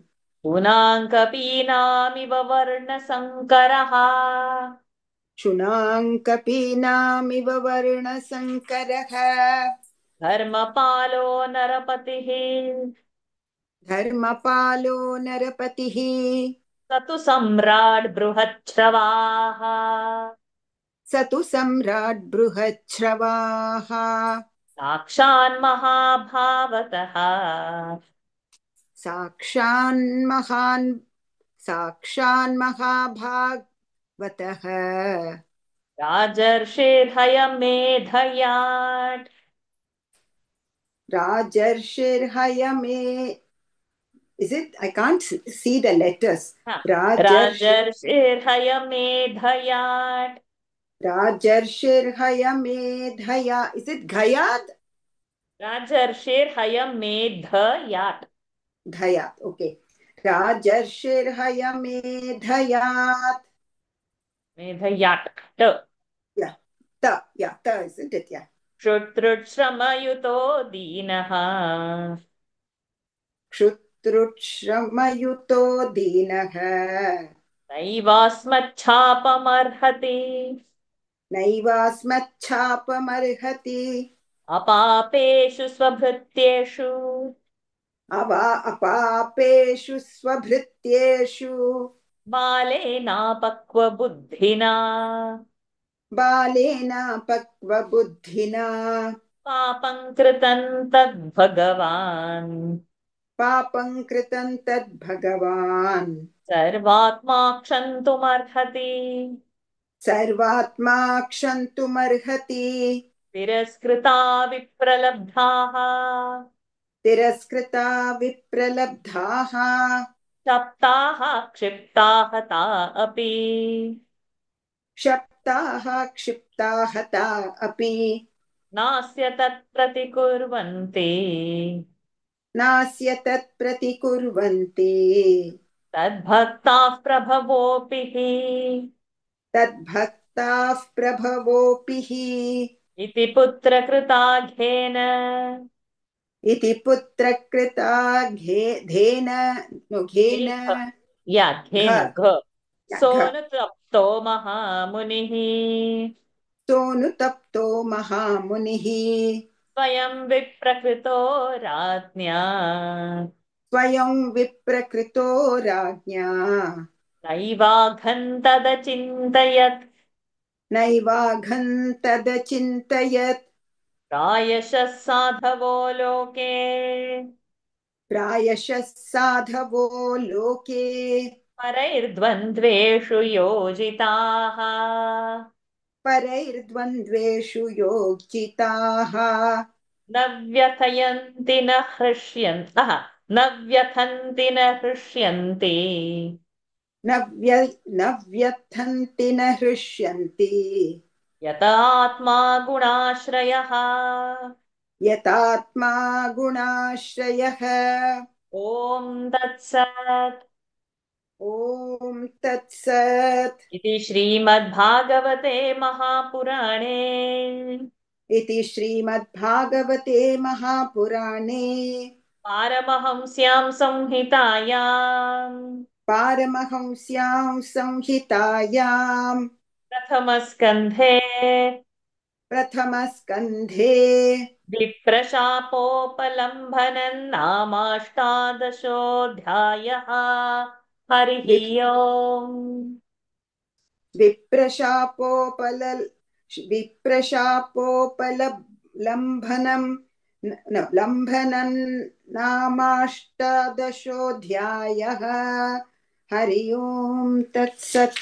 पुनाङ्कपीनामिव वर्णसङ्करः शुनाङ्कपीनामिव वर्णसङ्करः धर्मपालो नरपतिः धर्मपालो नरपतिः स तु सम्राट् बृहच्छ्रवाः स तु सम्राट् बृहच्छ्रवाः साक्षान्महाभावतः साक्षान्महाभागवतः राजर्षिर्हयमेधयाट् राजर्षिर्हयमे. Is it? I can't see the letters. राजर्षिर्हयमेधयाट् Rajarshirhayamedhaya. Is it Ghayat? राजर्षिर्हयमेधयाट् Dhayat. Okay. Rajarshirhayamedhayat. मेधयाट् Yeah. Ta. Yeah. Ta. Isn't it? Yeah. क्षुत्रुश्रमयुतो दीनः Kshutrutshramayuto dinaha. नैवास्मच्छापमर्हति Naivasmachapamarhati. अपापेषु स्वभृत्येषु Apapeshu swabhrityeshu. बालेनापक्वबुद्धिना Balena pakva buddhina. पापं कृतं तद्भगवान् Papam kritam tad bhagavan. सर्वात्मा क्षन्तुमर्हति सर्वात्मा क्षन्तुमर्हति. तिरस्कृता विप्रलब्धाः तिरस्कृता विप्रलब्धाः शप्ताः क्षिप्ताः ता अपि क्षप्ताः क्षिप्ताः हता अपि नास्य तत्प्रतिकुर्वन्ति नास्य तत्प्रतिकुर्वन्ति. तद्भक्ताः प्रभवोऽपि हि तद्भक्ताः प्रभवोऽपि हि इति पुत्रकृताघ्येन इति पुत्रकृता घेन घेन याघ्येन घ घ सोऽनुतप्तो महामुनिः सोऽनुतप्तो महामुनिः स्वयं विप्रकृतो राज्ञा स्वयं विप्रकृतो राज्ञा नैवाघन्तदचिन्तयत् नैवाघन्तदचिन्तयत्. प्रायशः साधवो लोके प्रायशः साधवो लोके परैर्द्वन्द्वेषु योजिताः परैर्द्वन्द्वेषु योजिताः न व्यथयन्ति न हृष्यन्तः न व्यथन्ति न हृष्यन्ति न व्यथन्ति न हृष्यन्ति. यत आत्मा गुणाश्रयः यतात्मा गुणाश्रयः. ॐ तत्सत् ॐ तत्सत्. इति श्रीमद्भागवते महापुराणे इति श्रीमद्भागवते महापुराणे पारमहंस्यां संहितायाम् पारमहंस्यां संहितायां प्रथमस्कन्धे प्रथमस्कन्धे विप्रशापोपलम्भनन्नामाष्टादशोऽध्यायः हरिः विप् ओम् विप्रशापोपलम्भनं लम्भनं नामाष्टादशोऽध्यायः हरि ओम् तत्सत्.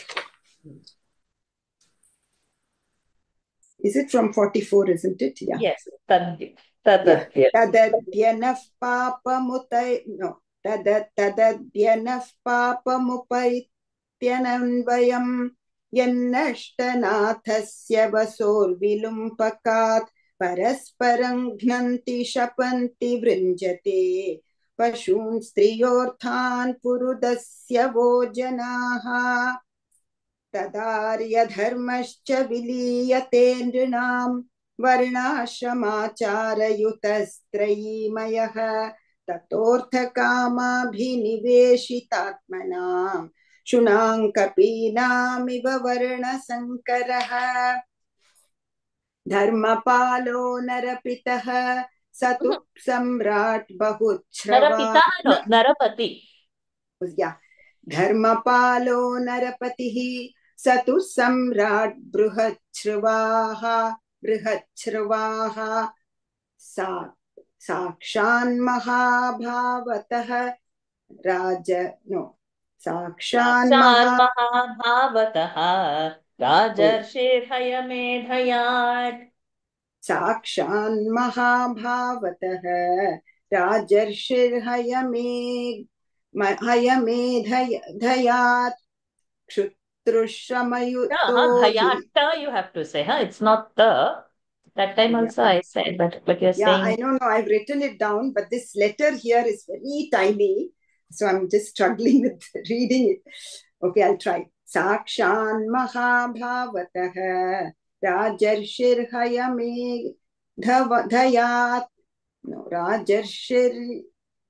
Is it from 44, isn't it? Yeah. Yes, Yeah. tadadya. Tadadyanaf papamutai, no, tadadyanaf papamupaityananvayam yannashtanathasya vasorvilumpakat parasparam ghnanti shapanti vrinjate pashun striyorthan purudasya vojanaha तदार्यधर्मश्च विलीयते नृणां वर्णाश्रमाचारयुतस्त्रयीमयः ततोऽर्थकामाभिनिवेशितात्मनां शुनाङ्कपीनामिव वर्णसङ्करः धर्मपालो नरपितः स तु सम्राट् बहुच्छ्रवा Narapita, no, Narapati. Yeah. धर्मपालो नरपतिः स तु सम्राट् बृहच्छ्रवाः साक्षान्महाभावतः साक्षान्महाभावतः राजर्षिर्हयमेधयात् साक्षान्महाभावतः राजर्षिर्हयमेधयात् क्षुत्रुश्रमयुतो Dhayata, you have to say, huh? It's not the. That time also I said, but you're Yeah, I saying. don't know. I've written it down, but this letter here is very tiny. So I'm just struggling with reading it. Okay, I'll try. Sakshan Mahabhavatah Rajarshir Hayame Dhayat. No, Rajarshir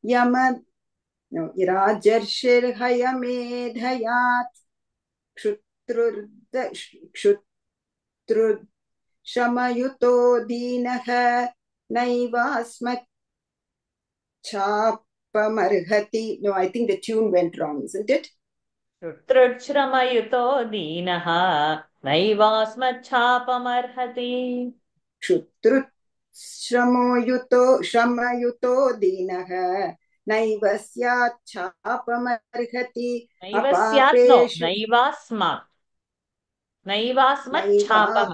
Yamad. No, Rajarshir Hayame Dhayat. Kshutrud Shamayuto Dinaha Naivasmachapamarhati. No, I think the tune went wrong, isn't it? Shutrudshramayuto dinaha naivasmachapamarhati. Shramayuto Dinaha Naivasyachapamarhati. Naivasyat, no, Apapeshu naivasmachapam.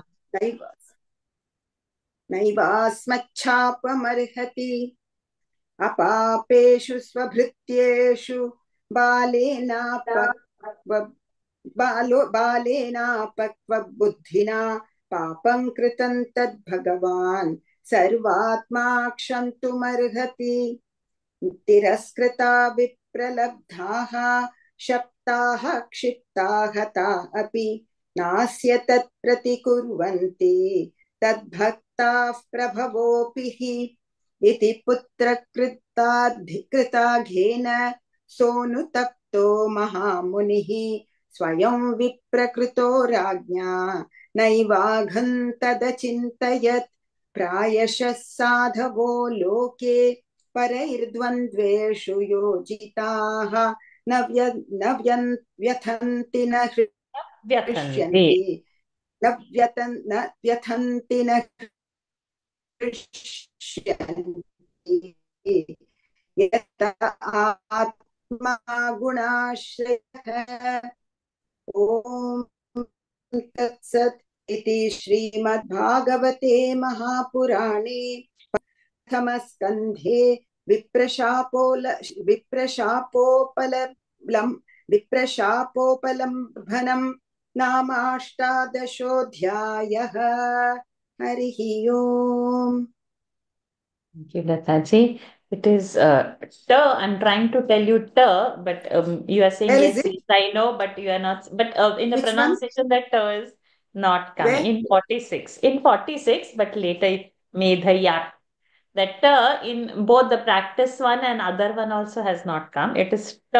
नैवास्मच्छापमर्हति अपापेषु स्वभृत्येषु बालेनापक्वबुद्धिना पापं कृतं तद्भगवान् सर्वात्मा क्षन्तुमर्हति तिरस्कृता विप्रलब्धाः शप्ताः क्षिप्ताः हता अपि नास्य तत्प्रतिकुर्वन्ति तद्भक्ताः प्रभवोऽपि हि इति पुत्रकृताघेन सोऽनुतप्तो महामुनिः स्वयं विप्रकृतो राज्ञा नैवाघन्तदचिन्तयत् प्रायशः साधवो लोके परैर्द्वन्द्वेषु योजिताः न व्यथन्ति न हृष्यन्ति न व्यथन्ति न हृष्यन्ति यत आत्मा गुणाश्रयः ॐ तत्सत् इति श्रीमद्भागवते महापुराणे प्रथमस्कन्धे विप्रशापोपलम्भनं नामाष्टादशोऽध्यायः हरिः ओम्. Thank you, Lataji. It is t. I'm trying to tell you t, but you are saying Where yes, is it? yes, I know, but you are not. But in the Which one? pronunciation, that t is not coming. Where? In 46. In 46, but later medhayat. That t in both the practice one and other one also has not come. It is t.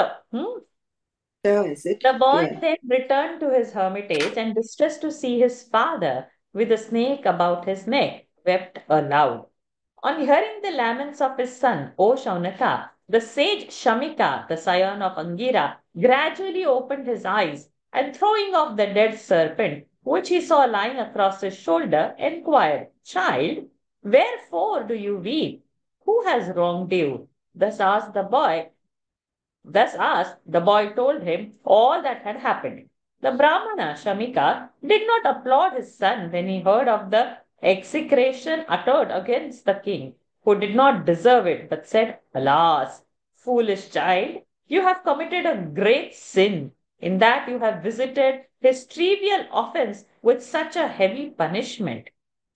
Is it? The boy Yeah. then returned to his hermitage and, distressed to see his father with a snake about his neck, wept aloud. On hearing the laments of his son, O Shaunaka, the sage Shamika, the scion of Angira, gradually opened his eyes and throwing off the dead serpent, which he saw lying across his shoulder, inquired, Child, wherefore do you weep? Who has wronged you? Thus asked, the boy told him all that had happened. The Brahmana, Shamika, did not applaud his son when he heard of the execration uttered against the king, who did not deserve it, but said, Alas, foolish child, you have committed a great sin in that you have visited his trivial offense with such a heavy punishment.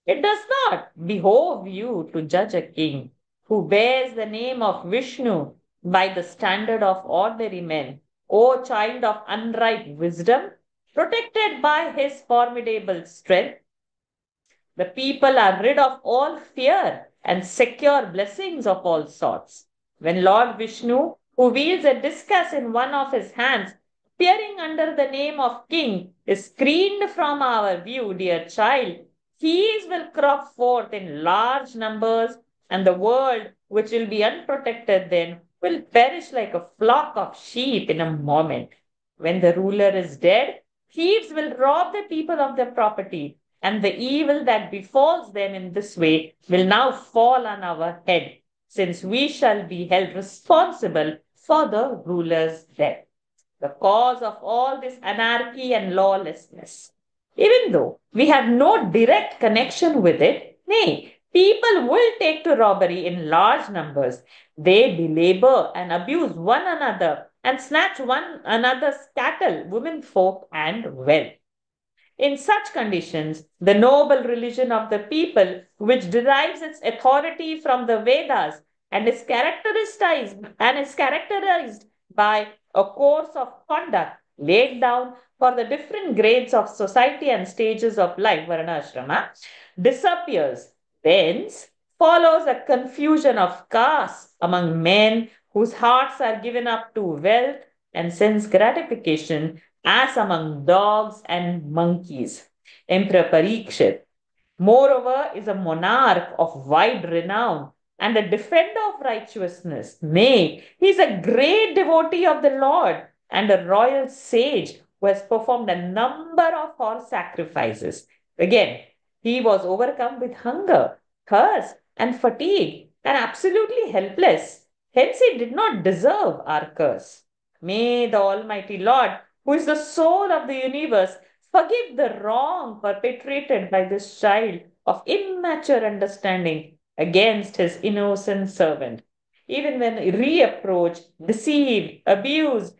It does not behove you to judge a king who bears the name of Vishnu by the standard of ordinary men, O child of unripe wisdom, protected by his formidable strength. The people are rid of all fear and secure blessings of all sorts. When Lord Vishnu, who wields a discus in one of his hands, peering under the name of king, is screened from our view, dear child, thieves will crop forth in large numbers, and the world, which will be unprotected then, will perish like a flock of sheep in a moment. When the ruler is dead, thieves will rob the people of their property, and the evil that befalls them in this way will now fall on our head, since we shall be held responsible for the ruler's death, the cause of all this anarchy and lawlessness. Even though we have no direct connection with it, nay, people will take to robbery in large numbers. They belabor and abuse one another and snatch one another's cattle, women folk, and wealth. In such conditions, the noble religion of the people, which derives its authority from the Vedas and is characterized by a course of conduct laid down for the different grades of society and stages of life, Varnashrama, disappears. Thence follows a confusion of castes among men whose hearts are given up to wealth and sense gratification, as among dogs and monkeys. Emperor Parikshit, moreover, is a monarch of wide renown and a defender of righteousness. Nay, he is a great devotee of the Lord and a royal sage who has performed a number of horse sacrifices. Again, he was overcome with hunger, thirst, and fatigue, and absolutely helpless. Hence, he did not deserve our curse. May the Almighty Lord, who is the soul of the universe, forgive the wrong perpetrated by this child of immature understanding against his innocent servant. Even when reapproached, deceived, abused,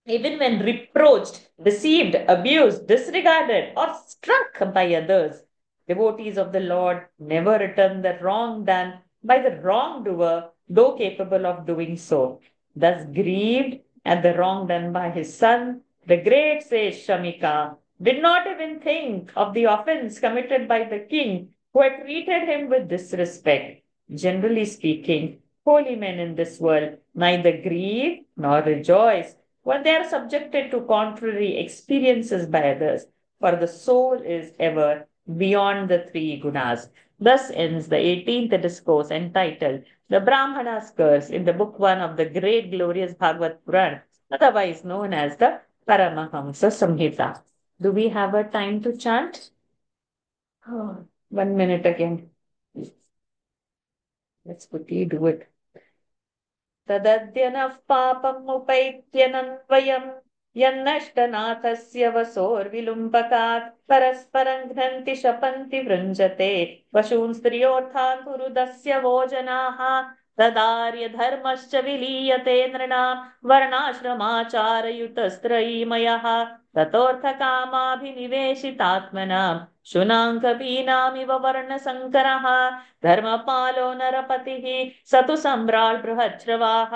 even when reproached, deceived, abused, disregarded, or struck by others, devotees of the Lord never return the wrong done by the wrongdoer, though capable of doing so. Thus grieved at the wrong done by his son, the great sage Shamika did not even think of the offense committed by the king who had treated him with disrespect. Generally speaking, holy men in this world neither grieve nor rejoice when they are subjected to contrary experiences by others, for the soul is ever beyond the three gunas. Thus ends the 18th discourse entitled The Brahmana's Curse in the book 1 of the great glorious Bhagavad Puran, otherwise known as the Paramahamsa Samhita. Do we have a time to chant? Oh, 1 minute again. Let's quickly do it. तदद्यनः पापमुपैत्यनन्वयम् यन्नष्टनाथस्य वसोर्विलुम्बकात् परस्परं घ्नन्ति शपन्ति वृञ्जते पशून् स्त्रियोऽर्थान् पुरुदस्य वो जनाः तदार्यधर्मश्च विलीयते नृणां वर्णाश्रमाचारयुतस्त्रयीमयः ततोऽर्थकामाभिनिवेशितात्मनां शुनाङ्कपीनामिव वर्णसङ्करः धर्मपालो नरपतिः स तु सम्राट् बृहच्छ्रवाः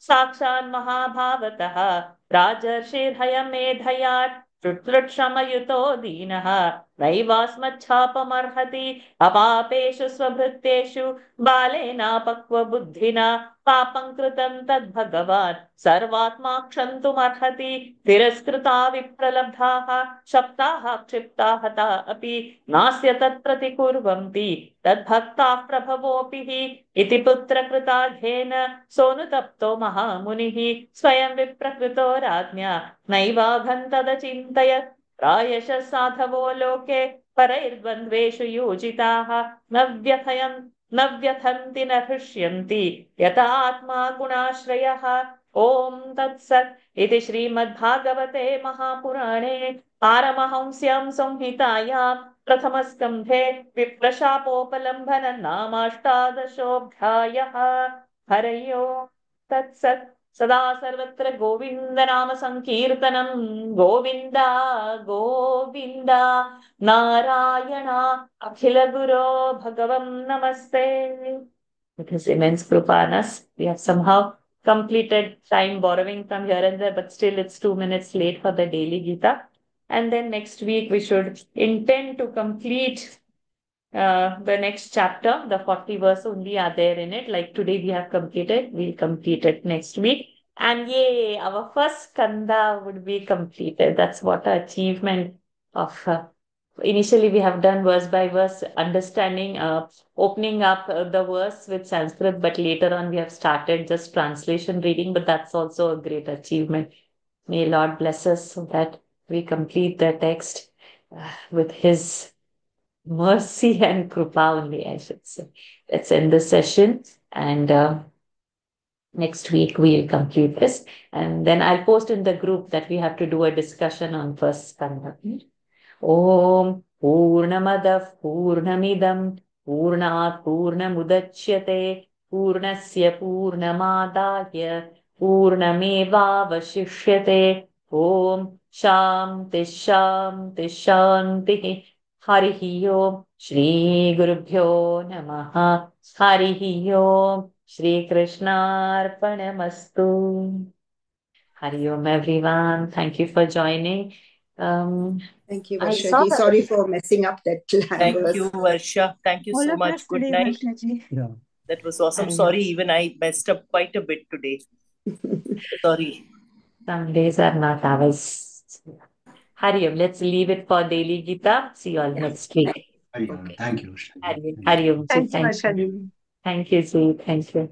साक्षान् महाभावतः राजर्षिर्हयमेधयात् श्रुतृक्षमयुतो दीनः नैवास्मच्छापमर्हति अपापेषु स्वभृत्येषु बालेनापक्वबुद्धिना पापं कृतं तद्भगवान् सर्वात्मा क्षन्तुमर्हति तिरस्कृता विप्रलब्धाः शप्ताः क्षिप्ताः हता अपि नास्य तत्प्रतिकुर्वन्ति तद्भक्ताः प्रभवोऽपि हि इति पुत्रकृतार्थेन सोऽनुतप्तो महामुनिः स्वयं विप्रकृतो राज्ञा नैवाघन्तदचिन्तयत् प्रायशः साधवो लोके परैर्द्वन्द्वेषु योजिताः न व्यथन्ति न हृष्यन्ति यथा आत्मा गुणाश्रयः ॐ तत्सत् इति श्रीमद्भागवते महापुराणे पारमहंस्यां संहितायां प्रथमस्कन्धे विप्रशापोपलम्भन नामाष्टादशोऽध्यायः। हरये ओम् तत्सत्। सदा सर्वत्र गोविन्द नाम संकीर्तनं गोविन्द गोविन्द नारायण अखिल गुरो भगवन् नमस्ते। With his immense krupanas, we have somehow completed time borrowing from here and there, but still it's 2 minutes late for the daily Gita. And then next week we should intend to complete the next chapter. The 40 verse only are there in it. Like today we have completed, we'll complete it next week. And yay, our first skanda would be completed. That's what an achievement of initially we have done verse by verse understanding, opening up the verse with Sanskrit, but later on we have started just translation reading, but that's also a great achievement. May Lord bless us so that we complete the text with his mercy and krupa only, I should say. Let's end this session, and next week we'll complete this, and then I'll post in the group that we have to do a discussion on first skanda. Om Purnamadah Purnamidam Purnat Purnamudachyate Purnasya Purnamadaya Purnamevavashishyate. Om Shanti Shanti Shanti. Harihi Om Shri Gurubhyo Namaha. Harihi Om Shri Krishnarpanamastu. Hari Om everyone. Thank you for joining. Thank you, I Varsha saw ji. that- Sorry for messing up that Thank verse. you, Varsha. Thank you All so of much. us Good today, night. Varshaji. Yeah. That was awesome. And- Sorry, even I messed up quite a bit today. Sorry. Some days are not ours. Hari Om. Let's leave it for daily Gita. See you all next week. Thank you. Hari Om. Thank you, Thank you. Varshaji. Thank you, Sue. Thank you.